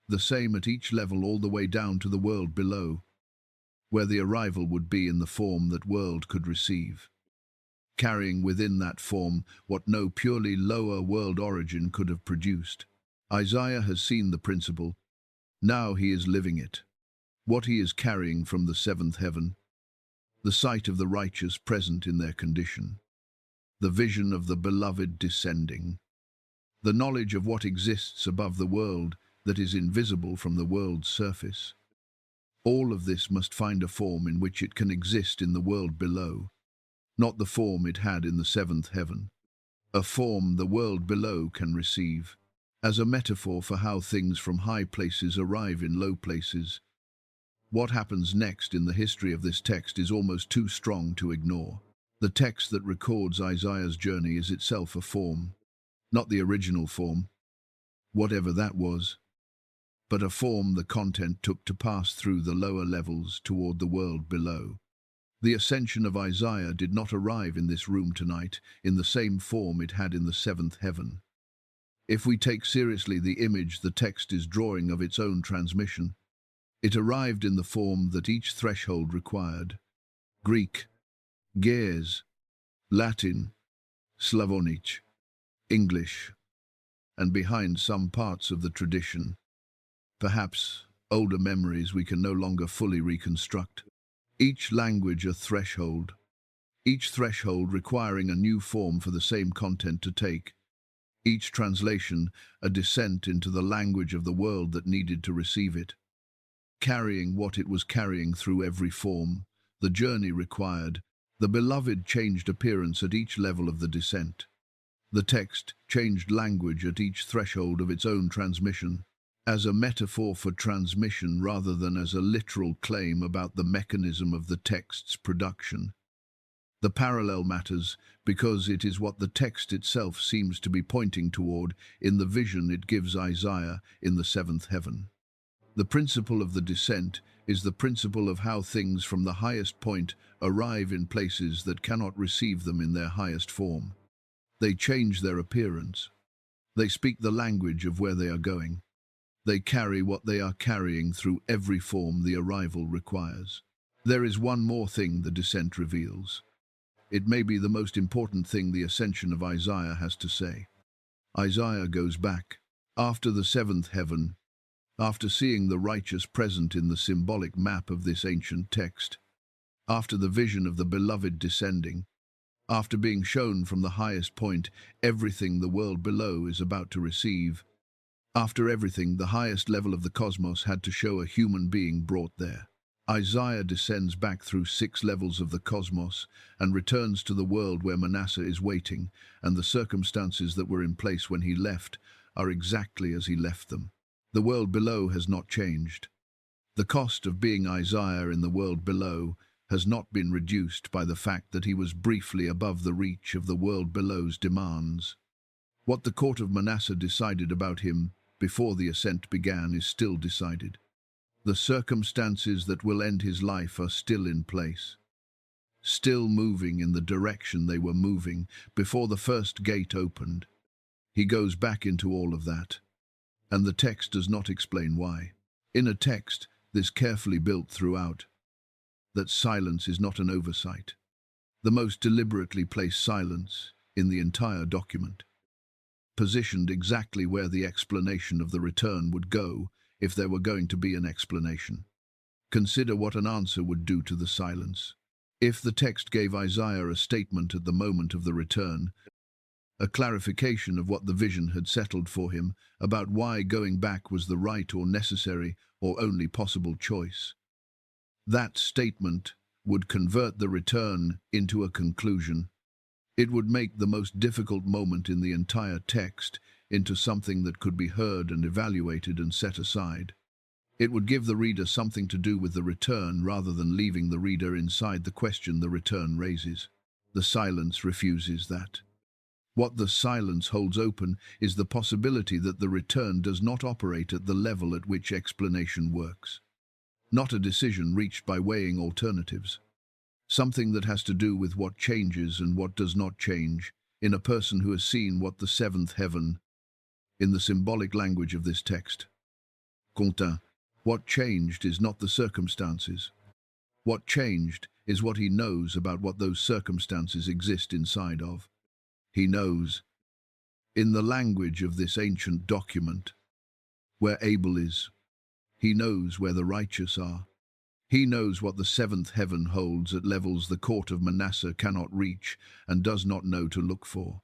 The same at each level all the way down to the world below, where the arrival would be in the form that world could receive, carrying within that form what no purely lower world origin could have produced. Isaiah has seen the principle, now he is living it. What he is carrying from the seventh heaven, the sight of the righteous present in their condition, the vision of the beloved descending, the knowledge of what exists above the world that is invisible from the world's surface. All of this must find a form in which it can exist in the world below, not the form it had in the seventh heaven, a form the world below can receive, as a metaphor for how things from high places arrive in low places. What happens next in the history of this text is almost too strong to ignore. The text that records Isaiah's journey is itself a form, not the original form, whatever that was, but a form the content took to pass through the lower levels toward the world below. The ascension of Isaiah did not arrive in this room tonight in the same form it had in the seventh heaven. If we take seriously the image the text is drawing of its own transmission, it arrived in the form that each threshold required. Greek, Ge'ez, Latin, Slavonic, English, and behind some parts of the tradition, perhaps older memories we can no longer fully reconstruct. Each language a threshold, each threshold requiring a new form for the same content to take. Each translation a descent into the language of the world that needed to receive it, carrying what it was carrying through every form, the journey required. The beloved changed appearance at each level of the descent. The text changed language at each threshold of its own transmission, as a metaphor for transmission rather than as a literal claim about the mechanism of the text's production. The parallel matters because it is what the text itself seems to be pointing toward in the vision it gives Isaiah in the seventh heaven. The principle of the descent is the principle of how things from the highest point arrive in places that cannot receive them in their highest form. They change their appearance. They speak the language of where they are going. They carry what they are carrying through every form the arrival requires. There is one more thing the descent reveals. It may be the most important thing the Ascension of Isaiah has to say. Isaiah goes back, after the seventh heaven, after seeing the righteous present in the symbolic map of this ancient text, after the vision of the beloved descending, after being shown from the highest point everything the world below is about to receive, after everything the highest level of the cosmos had to show a human being brought there. Isaiah descends back through 6 levels of the cosmos and returns to the world where Manasseh is waiting, and the circumstances that were in place when he left are exactly as he left them. The world below has not changed. The cost of being Isaiah in the world below has not been reduced by the fact that he was briefly above the reach of the world below's demands. What the court of Manasseh decided about him before the ascent began is still decided. The circumstances that will end his life are still in place, still moving in the direction they were moving before the first gate opened. He goes back into all of that, and the text does not explain why. In a text this carefully built throughout, that silence is not an oversight, the most deliberately placed silence in the entire document, positioned exactly where the explanation of the return would go if there were going to be an explanation. Consider what an answer would do to the silence. If the text gave Isaiah a statement at the moment of the return, a clarification of what the vision had settled for him about why going back was the right or necessary or only possible choice, that statement would convert the return into a conclusion. It would make the most difficult moment in the entire text into something that could be heard and evaluated and set aside. It would give the reader something to do with the return rather than leaving the reader inside the question the return raises. The silence refuses that. What the silence holds open is the possibility that the return does not operate at the level at which explanation works. Not a decision reached by weighing alternatives. Something that has to do with what changes and what does not change in a person who has seen what the seventh heaven, in the symbolic language of this text. Quentin, what changed is not the circumstances. What changed is what he knows about what those circumstances exist inside of. He knows, in the language of this ancient document, where Abel is. He knows where the righteous are. He knows what the seventh heaven holds at levels the court of Manasseh cannot reach and does not know to look for.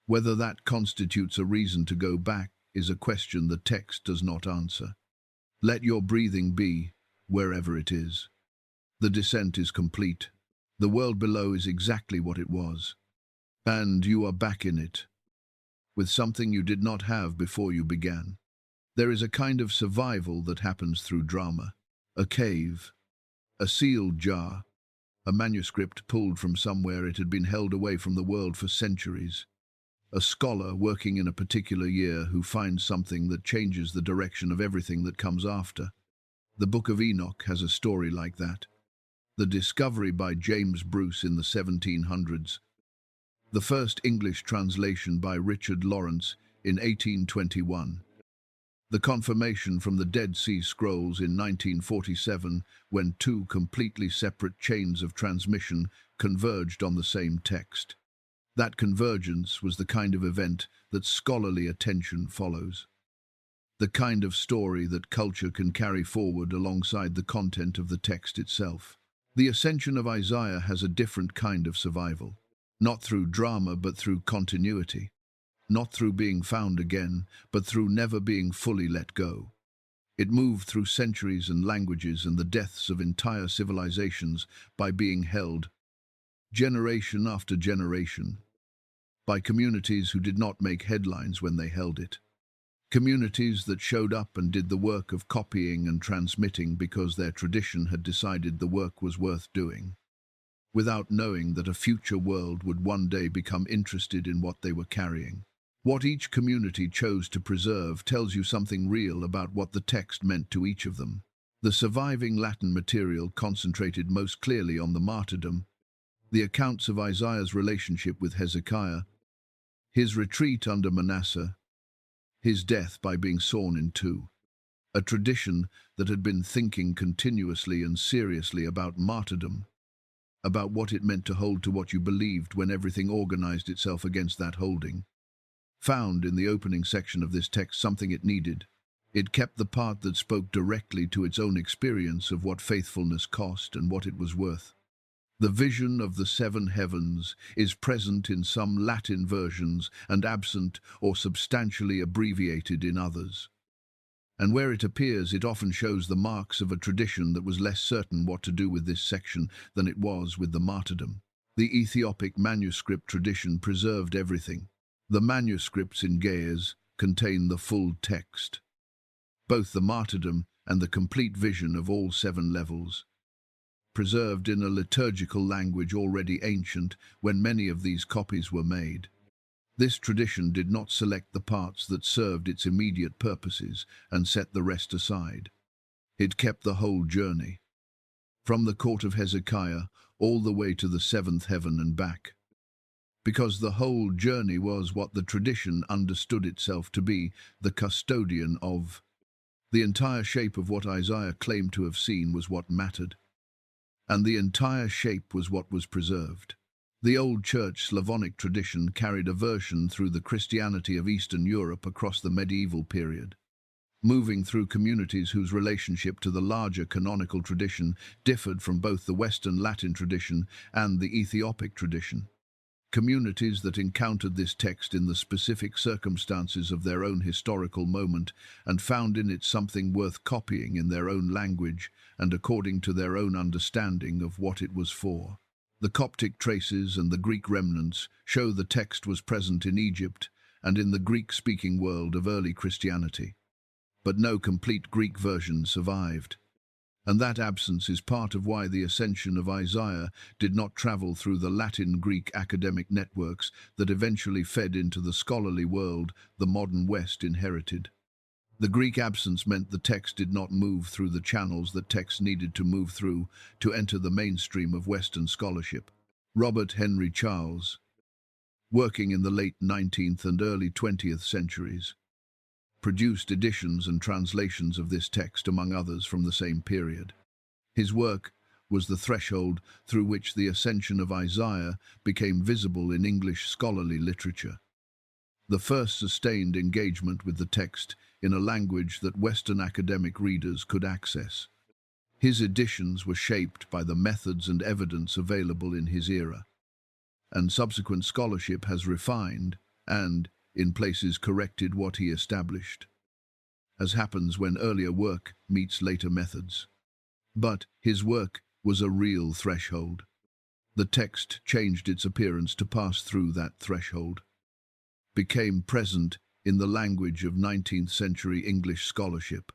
Whether that constitutes a reason to go back is a question the text does not answer. Let your breathing be, wherever it is. The descent is complete. The world below is exactly what it was. And you are back in it, with something you did not have before you began. There is a kind of survival that happens through drama. A cave, a sealed jar, a manuscript pulled from somewhere it had been held away from the world for centuries. A scholar working in a particular year who finds something that changes the direction of everything that comes after. The Book of Enoch has a story like that. The discovery by James Bruce in the 1700s. The first English translation by Richard Lawrence in 1821. The confirmation from the Dead Sea Scrolls in 1947 when 2 completely separate chains of transmission converged on the same text. That convergence was the kind of event that scholarly attention follows. The kind of story that culture can carry forward alongside the content of the text itself. The Ascension of Isaiah has a different kind of survival. Not through drama, but through continuity. Not through being found again, but through never being fully let go. It moved through centuries and languages and the deaths of entire civilizations by being held, generation after generation, by communities who did not make headlines when they held it. Communities that showed up and did the work of copying and transmitting because their tradition had decided the work was worth doing, without knowing that a future world would one day become interested in what they were carrying. What each community chose to preserve tells you something real about what the text meant to each of them. The surviving Latin material concentrated most clearly on the martyrdom, the accounts of Isaiah's relationship with Hezekiah, his retreat under Manasseh, his death by being sawn in two. a tradition that had been thinking continuously and seriously about martyrdom, about what it meant to hold to what you believed when everything organized itself against that holding. Found in the opening section of this text something it needed. It kept the part that spoke directly to its own experience of what faithfulness cost and what it was worth. The vision of the seven heavens is present in some Latin versions and absent or substantially abbreviated in others. And where it appears, it often shows the marks of a tradition that was less certain what to do with this section than it was with the martyrdom. The Ethiopic manuscript tradition preserved everything. The manuscripts in Ge'ez contain the full text, both the martyrdom and the complete vision of all seven levels, preserved in a liturgical language already ancient when many of these copies were made. This tradition did not select the parts that served its immediate purposes and set the rest aside. It kept the whole journey, from the court of Hezekiah all the way to the seventh heaven and back, because the whole journey was what the tradition understood itself to be, the custodian of. The entire shape of what Isaiah claimed to have seen was what mattered, and the entire shape was what was preserved. The old church Slavonic tradition carried a version through the Christianity of Eastern Europe across the medieval period, moving through communities whose relationship to the larger canonical tradition differed from both the Western Latin tradition and the Ethiopic tradition. Communities that encountered this text in the specific circumstances of their own historical moment and found in it something worth copying in their own language and according to their own understanding of what it was for. The Coptic traces and the Greek remnants show the text was present in Egypt and in the Greek-speaking world of early Christianity. But no complete Greek version survived. And that absence is part of why the Ascension of Isaiah did not travel through the Latin-Greek academic networks that eventually fed into the scholarly world the modern West inherited. The Greek absence meant the text did not move through the channels that texts needed to move through to enter the mainstream of Western scholarship. Robert Henry Charles, working in the late 19th and early 20th centuries, produced editions and translations of this text, among others, from the same period. His work was the threshold through which the Ascension of Isaiah became visible in English scholarly literature, the first sustained engagement with the text in a language that Western academic readers could access. His editions were shaped by the methods and evidence available in his era, and subsequent scholarship has refined and, in places, corrected what he established, as happens when earlier work meets later methods. But his work was a real threshold. The text changed its appearance to pass through that threshold, became present in the language of 19th century English scholarship,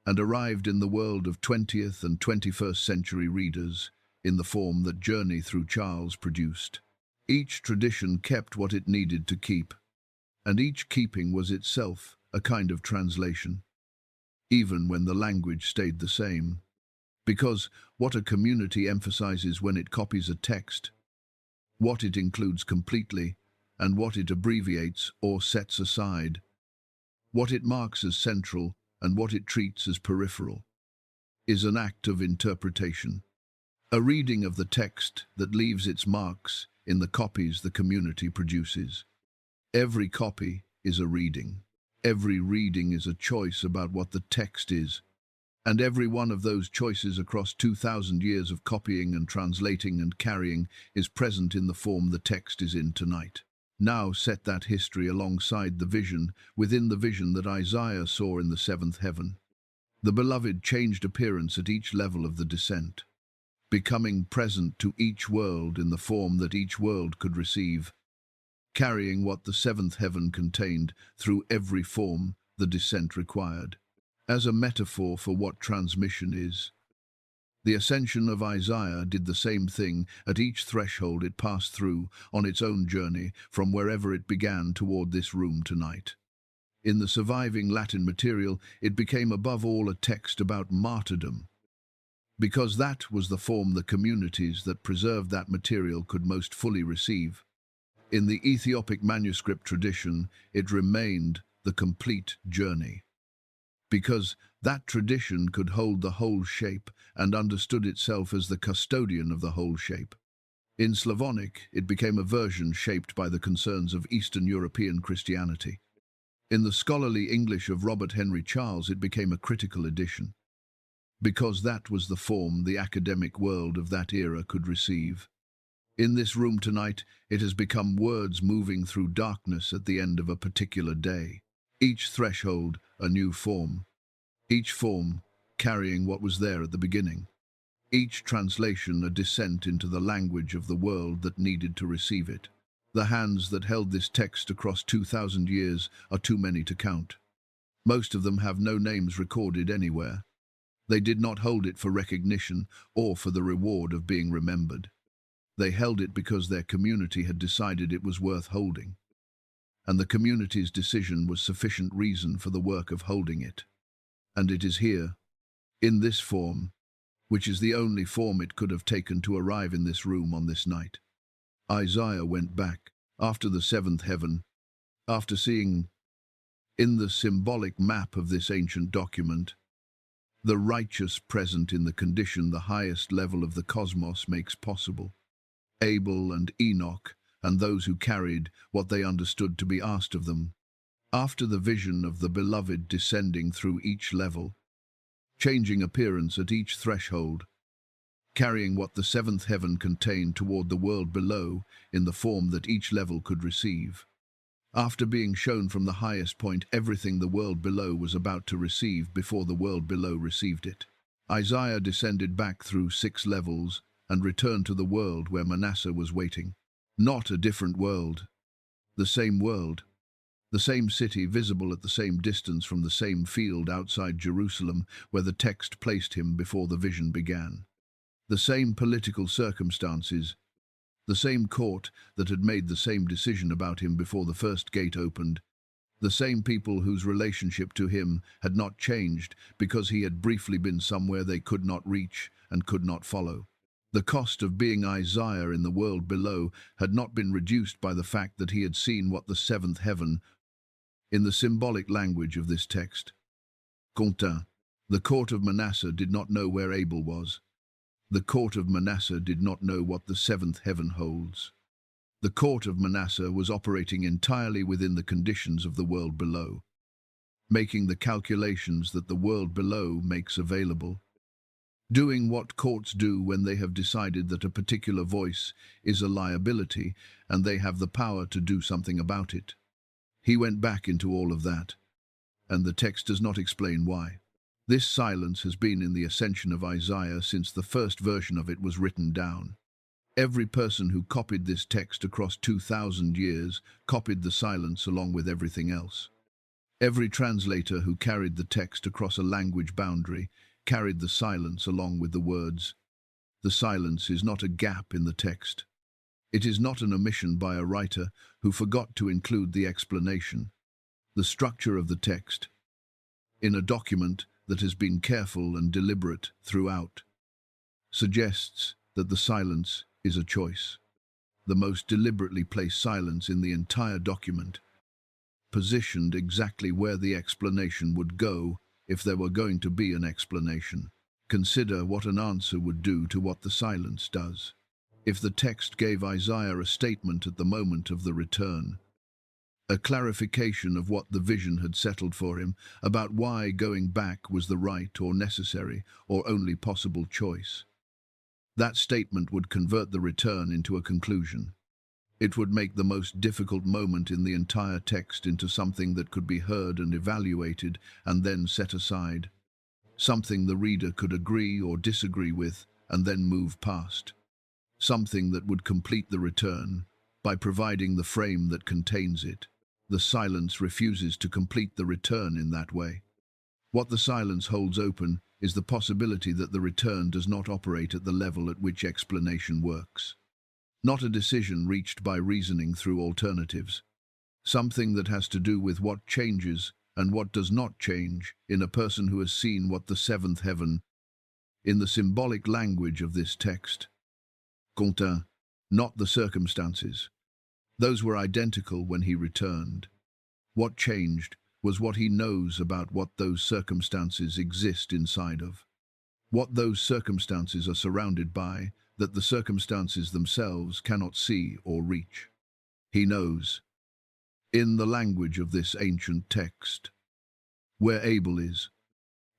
and arrived in the world of 20th and 21st century readers in the form that Journey Through Charles produced. Each tradition kept what it needed to keep, and each keeping was itself a kind of translation, even when the language stayed the same. Because what a community emphasizes when it copies a text, what it includes completely, and what it abbreviates or sets aside, what it marks as central and what it treats as peripheral, is an act of interpretation. A reading of the text that leaves its marks in the copies the community produces. Every copy is a reading. Every reading is a choice about what the text is. And every one of those choices across 2,000 years of copying and translating and carrying is present in the form the text is in tonight. Now set that history alongside the vision within the vision that Isaiah saw in the seventh heaven. The beloved changed appearance at each level of the descent, becoming present to each world in the form that each world could receive, carrying what the seventh heaven contained through every form the descent required. As a metaphor for what transmission is, the Ascension of Isaiah did the same thing at each threshold it passed through on its own journey from wherever it began toward this room tonight. In the surviving Latin material, it became above all a text about martyrdom, because that was the form the communities that preserved that material could most fully receive. In the Ethiopic manuscript tradition, it remained the complete journey, because that tradition could hold the whole shape and understood itself as the custodian of the whole shape. In Slavonic, it became a version shaped by the concerns of Eastern European Christianity. In the scholarly English of Robert Henry Charles, it became a critical edition, because that was the form the academic world of that era could receive. In this room tonight, it has become words moving through darkness at the end of a particular day. Each threshold, a new form. Each form, carrying what was there at the beginning. Each translation, a descent into the language of the world that needed to receive it. The hands that held this text across 2,000 years are too many to count. Most of them have no names recorded anywhere. They did not hold it for recognition or for the reward of being remembered. They held it because their community had decided it was worth holding. And the community's decision was sufficient reason for the work of holding it. And it is here, in this form, which is the only form it could have taken to arrive in this room on this night. Isaiah went back, after the seventh heaven, after seeing, in the symbolic map of this ancient document, the righteous present in the condition the highest level of the cosmos makes possible. Abel and Enoch, and those who carried what they understood to be asked of them, after the vision of the beloved descending through each level, changing appearance at each threshold, carrying what the seventh heaven contained toward the world below in the form that each level could receive. After being shown from the highest point everything the world below was about to receive before the world below received it, Isaiah descended back through 6 levels and returned to the world where Manasseh was waiting. Not a different world. The same city visible at the same distance from the same field outside Jerusalem where the text placed him before the vision began. The same political circumstances, the same court that had made the same decision about him before the first gate opened, the same people whose relationship to him had not changed because he had briefly been somewhere they could not reach and could not follow. The cost of being Isaiah in the world below had not been reduced by the fact that he had seen what the seventh heaven, in the symbolic language of this text, Contin. The court of Manasseh did not know where Abel was. The court of Manasseh did not know what the seventh heaven holds. The court of Manasseh was operating entirely within the conditions of the world below, making the calculations that the world below makes available, doing what courts do when they have decided that a particular voice is a liability and they have the power to do something about it. He went back into all of that, and the text does not explain why. This silence has been in the Ascension of Isaiah since the first version of it was written down. Every person who copied this text across 2,000 years copied the silence along with everything else. Every translator who carried the text across a language boundary carried the silence along with the words. The silence is not a gap in the text. It is not an omission by a writer who forgot to include the explanation. The structure of the text, in a document that has been careful and deliberate throughout, suggests that the silence is a choice. The most deliberately placed silence in the entire document, positioned exactly where the explanation would go if there were going to be an explanation. Consider what an answer would do to what the silence does. If the text gave Isaiah a statement at the moment of the return, a clarification of what the vision had settled for him about why going back was the right or necessary or only possible choice, that statement would convert the return into a conclusion. It would make the most difficult moment in the entire text into something that could be heard and evaluated and then set aside, something the reader could agree or disagree with and then move past, something that would complete the return by providing the frame that contains it. The silence refuses to complete the return in that way. What the silence holds open is the possibility that the return does not operate at the level at which explanation works. Not a decision reached by reasoning through alternatives. Something that has to do with what changes and what does not change in a person who has seen what the seventh heaven, in the symbolic language of this text, Contin, not the circumstances. Those were identical when he returned. What changed was what he knows about what those circumstances exist inside of. What those circumstances are surrounded by, that the circumstances themselves cannot see or reach. He knows, in the language of this ancient text, where Abel is.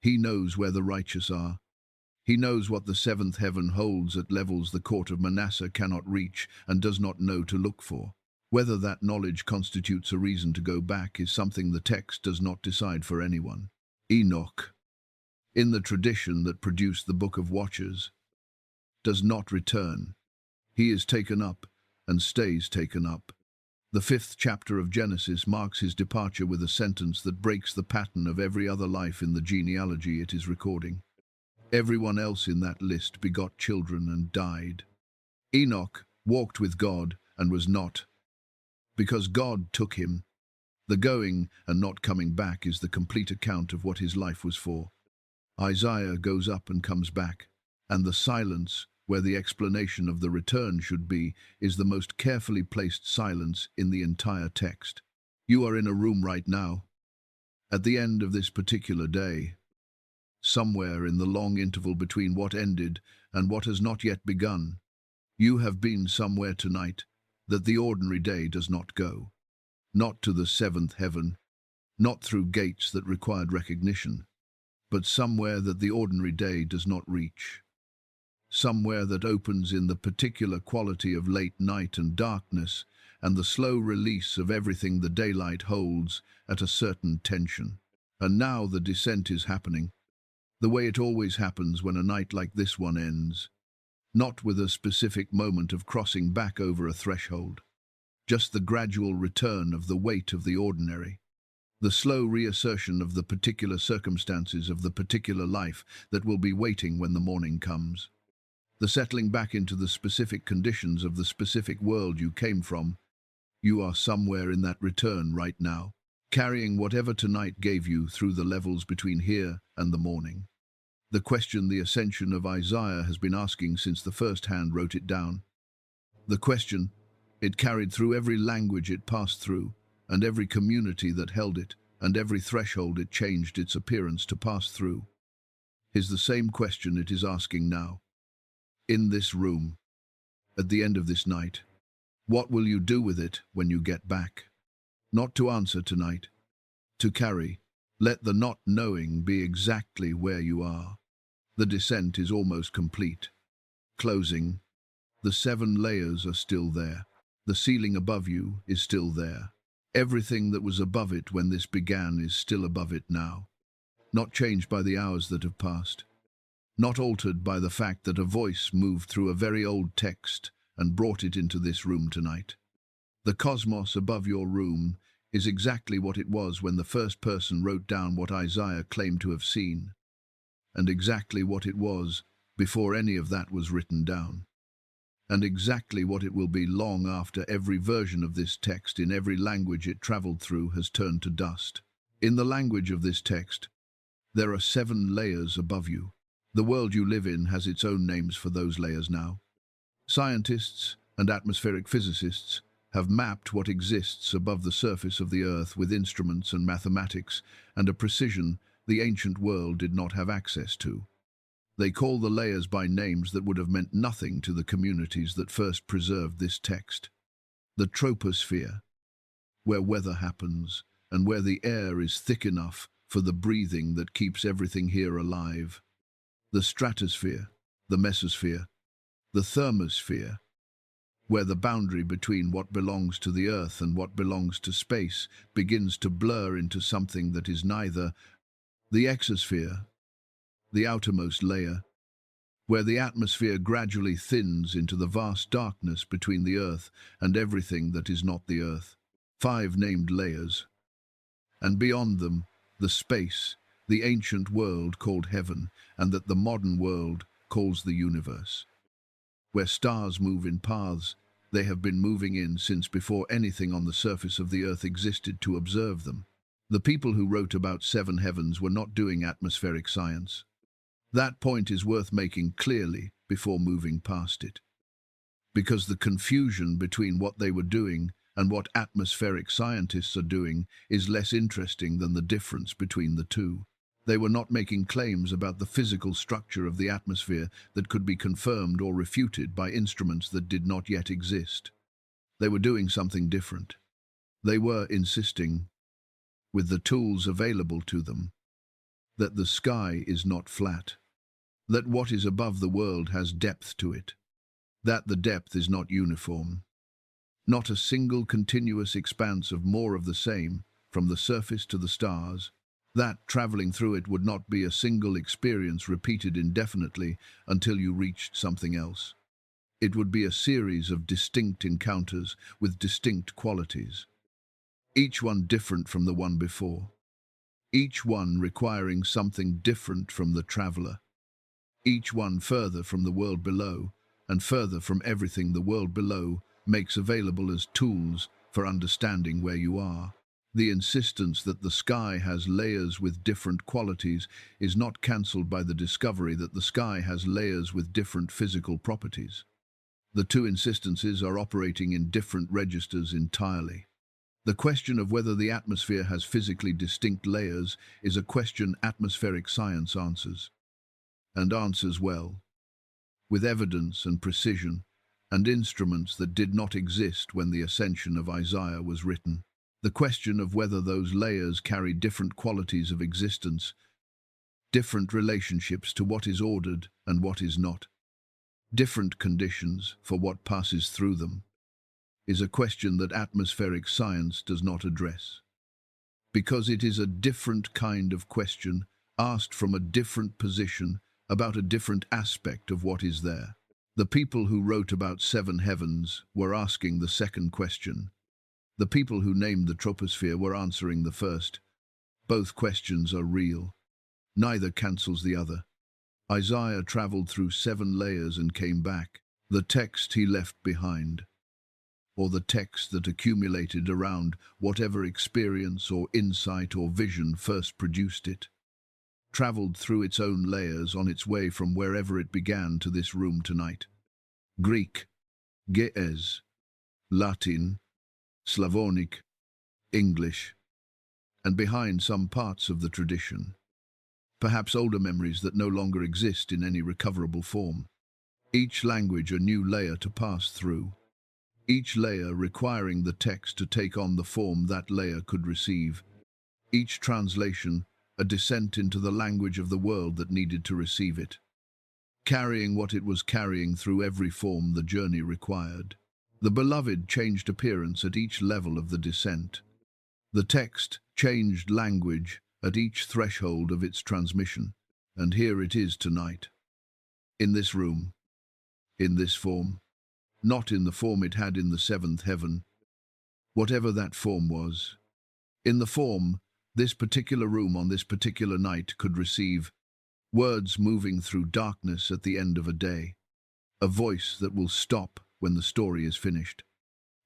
He knows where the righteous are. He knows what the seventh heaven holds at levels the court of Manasseh cannot reach and does not know to look for. Whether that knowledge constitutes a reason to go back is something the text does not decide for anyone. Enoch, in the tradition that produced the Book of Watchers, does not return. He is taken up and stays taken up. The 5th chapter of Genesis marks his departure with a sentence that breaks the pattern of every other life in the genealogy it is recording. Everyone else in that list begot children and died. Enoch walked with God and was not, because God took him. The going and not coming back is the complete account of what his life was for. Isaiah goes up and comes back, and the silence, where the explanation of the return should be, is the most carefully placed silence in the entire text. You are in a room right now, at the end of this particular day, somewhere in the long interval between what ended and what has not yet begun. You have been somewhere tonight that the ordinary day does not go. Not to the 7th heaven, not through gates that required recognition, but somewhere that the ordinary day does not reach. Somewhere that opens in the particular quality of late night and darkness and the slow release of everything the daylight holds at a certain tension. And now the descent is happening, the way it always happens when a night like this one ends, not with a specific moment of crossing back over a threshold, just the gradual return of the weight of the ordinary, the slow reassertion of the particular circumstances of the particular life that will be waiting when the morning comes. The settling back into the specific conditions of the specific world you came from. You are somewhere in that return right now, carrying whatever tonight gave you through the levels between here and the morning. The question the Ascension of Isaiah has been asking since the first hand wrote it down. The question it carried through every language it passed through, and every community that held it, and every threshold it changed its appearance to pass through, is the same question it is asking now. In this room, at the end of this night, what will you do with it when you get back? Not to answer tonight, to carry. Let the not knowing be exactly where you are. The descent is almost complete. Closing. The 7 layers are still there. The ceiling above you is still there. Everything that was above it when this began is still above it now. Not changed by the hours that have passed. Not altered by the fact that a voice moved through a very old text and brought it into this room tonight. The cosmos above your room is exactly what it was when the first person wrote down what Isaiah claimed to have seen, and exactly what it was before any of that was written down, and exactly what it will be long after every version of this text in every language it traveled through has turned to dust. In the language of this text, there are 7 layers above you. The world you live in has its own names for those layers now. Scientists and atmospheric physicists have mapped what exists above the surface of the Earth with instruments and mathematics and a precision the ancient world did not have access to. They call the layers by names that would have meant nothing to the communities that first preserved this text. The troposphere, where weather happens and where the air is thick enough for the breathing that keeps everything here alive. The stratosphere, the mesosphere, the thermosphere, where the boundary between what belongs to the Earth and what belongs to space begins to blur into something that is neither. The exosphere, the outermost layer, where the atmosphere gradually thins into the vast darkness between the Earth and everything that is not the Earth. 5 named layers. And beyond them, the space, the ancient world called heaven, and that the modern world calls the universe. Where stars move in paths they have been moving in since before anything on the surface of the Earth existed to observe them. The people who wrote about 7 heavens were not doing atmospheric science. That point is worth making clearly before moving past it. Because the confusion between what they were doing and what atmospheric scientists are doing is less interesting than the difference between the two. They were not making claims about the physical structure of the atmosphere that could be confirmed or refuted by instruments that did not yet exist. They were doing something different. They were insisting, with the tools available to them, that the sky is not flat, that what is above the world has depth to it, that the depth is not uniform, not a single continuous expanse of more of the same, from the surface to the stars, that traveling through it would not be a single experience repeated indefinitely until you reached something else. It would be a series of distinct encounters with distinct qualities, each one different from the one before, each one requiring something different from the traveler, each one further from the world below, and further from everything the world below makes available as tools for understanding where you are. The insistence that the sky has layers with different qualities is not cancelled by the discovery that the sky has layers with different physical properties. The two insistences are operating in different registers entirely. The question of whether the atmosphere has physically distinct layers is a question atmospheric science answers, and answers well, with evidence and precision, and instruments that did not exist when the Ascension of Isaiah was written. The question of whether those layers carry different qualities of existence, different relationships to what is ordered and what is not, different conditions for what passes through them, is a question that atmospheric science does not address. Because it is a different kind of question, asked from a different position, about a different aspect of what is there. The people who wrote about seven heavens were asking the second question. The people who named the troposphere were answering the first. Both questions are real. Neither cancels the other. Isaiah traveled through 7 layers and came back. The text he left behind, or the text that accumulated around whatever experience or insight or vision first produced it, traveled through its own layers on its way from wherever it began to this room tonight. Greek, Ge'ez, Latin, Slavonic, English, and behind some parts of the tradition, perhaps older memories that no longer exist in any recoverable form. Each language a new layer to pass through, each layer requiring the text to take on the form that layer could receive, each translation a descent into the language of the world that needed to receive it, carrying what it was carrying through every form the journey required. The beloved changed appearance at each level of the descent. The text changed language at each threshold of its transmission. And here it is tonight, in this room, in this form, not in the form it had in the 7th heaven, whatever that form was. In the form this particular room on this particular night could receive, words moving through darkness at the end of a day, a voice that will stop when the story is finished,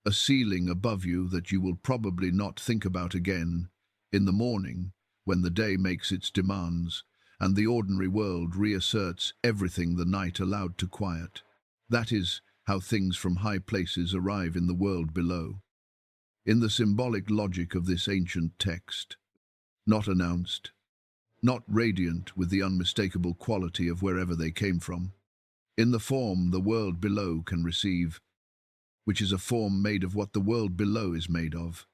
a ceiling above you that you will probably not think about again in the morning when the day makes its demands and the ordinary world reasserts everything the night allowed to quiet. That is how things from high places arrive in the world below. In the symbolic logic of this ancient text, not announced, not radiant with the unmistakable quality of wherever they came from. In the form the world below can receive, which is a form made of what the world below is made of,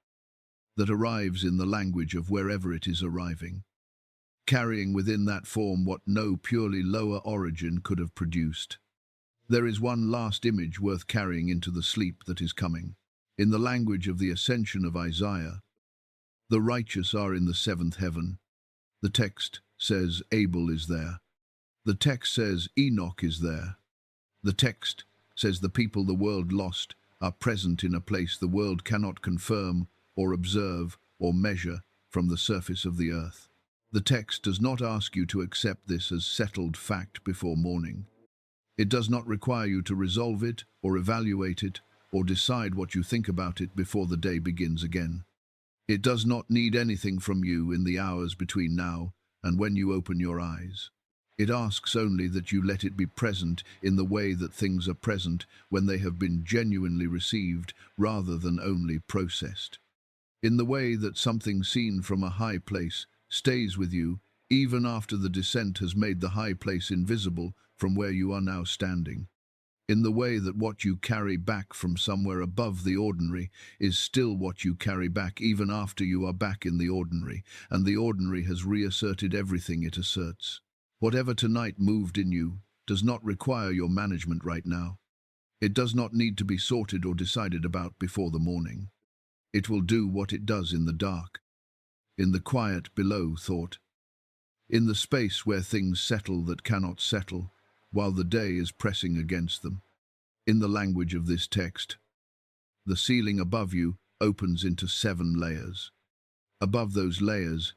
that arrives in the language of wherever it is arriving, carrying within that form what no purely lower origin could have produced. There is one last image worth carrying into the sleep that is coming. In the language of the Ascension of Isaiah, the righteous are in the 7th heaven. The text says Abel is there. The text says Enoch is there. The text says the people the world lost are present in a place the world cannot confirm or observe or measure from the surface of the earth. The text does not ask you to accept this as settled fact before morning. It does not require you to resolve it or evaluate it or decide what you think about it before the day begins again. It does not need anything from you in the hours between now and when you open your eyes. It asks only that you let it be present in the way that things are present when they have been genuinely received rather than only processed. In the way that something seen from a high place stays with you even after the descent has made the high place invisible from where you are now standing. In the way that what you carry back from somewhere above the ordinary is still what you carry back even after you are back in the ordinary, and the ordinary has reasserted everything it asserts. Whatever tonight moved in you does not require your management right now. It does not need to be sorted or decided about before the morning. It will do what it does in the dark, in the quiet below thought, in the space where things settle that cannot settle, while the day is pressing against them. In the language of this text, the ceiling above you opens into 7 layers. Above those layers,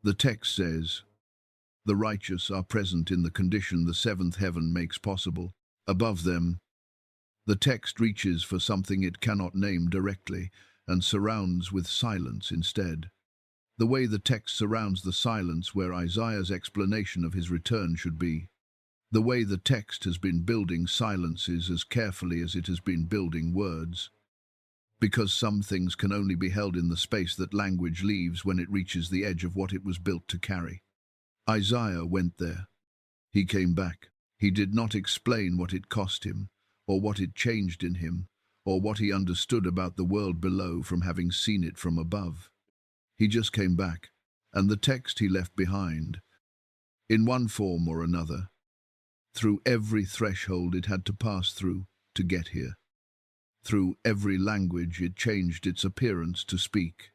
the text says, the righteous are present in the condition the 7th heaven makes possible. Above them, the text reaches for something it cannot name directly and surrounds with silence instead. The way the text surrounds the silence where Isaiah's explanation of his return should be. The way the text has been building silences as carefully as it has been building words. Because some things can only be held in the space that language leaves when it reaches the edge of what it was built to carry. Isaiah went there. He came back. He did not explain what it cost him, or what it changed in him, or what he understood about the world below from having seen it from above. He just came back, and the text he left behind, in one form or another, through every threshold it had to pass through to get here. Through every language it changed its appearance to speak.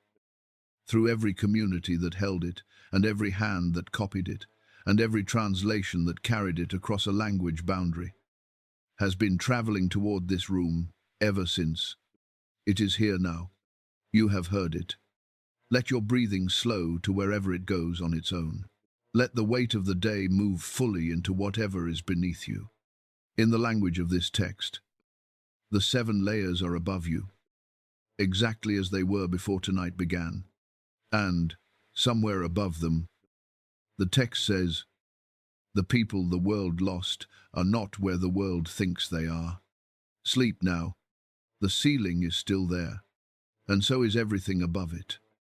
Through every community that held it, and every hand that copied it, and every translation that carried it across a language boundary, has been traveling toward this room ever since. It is here now. You have heard it. Let your breathing slow to wherever it goes on its own. Let the weight of the day move fully into whatever is beneath you. In the language of this text, the 7 layers are above you, exactly as they were before tonight began. And, somewhere above them, the text says, the people the world lost are not where the world thinks they are. Sleep now. The ceiling is still there, and so is everything above it.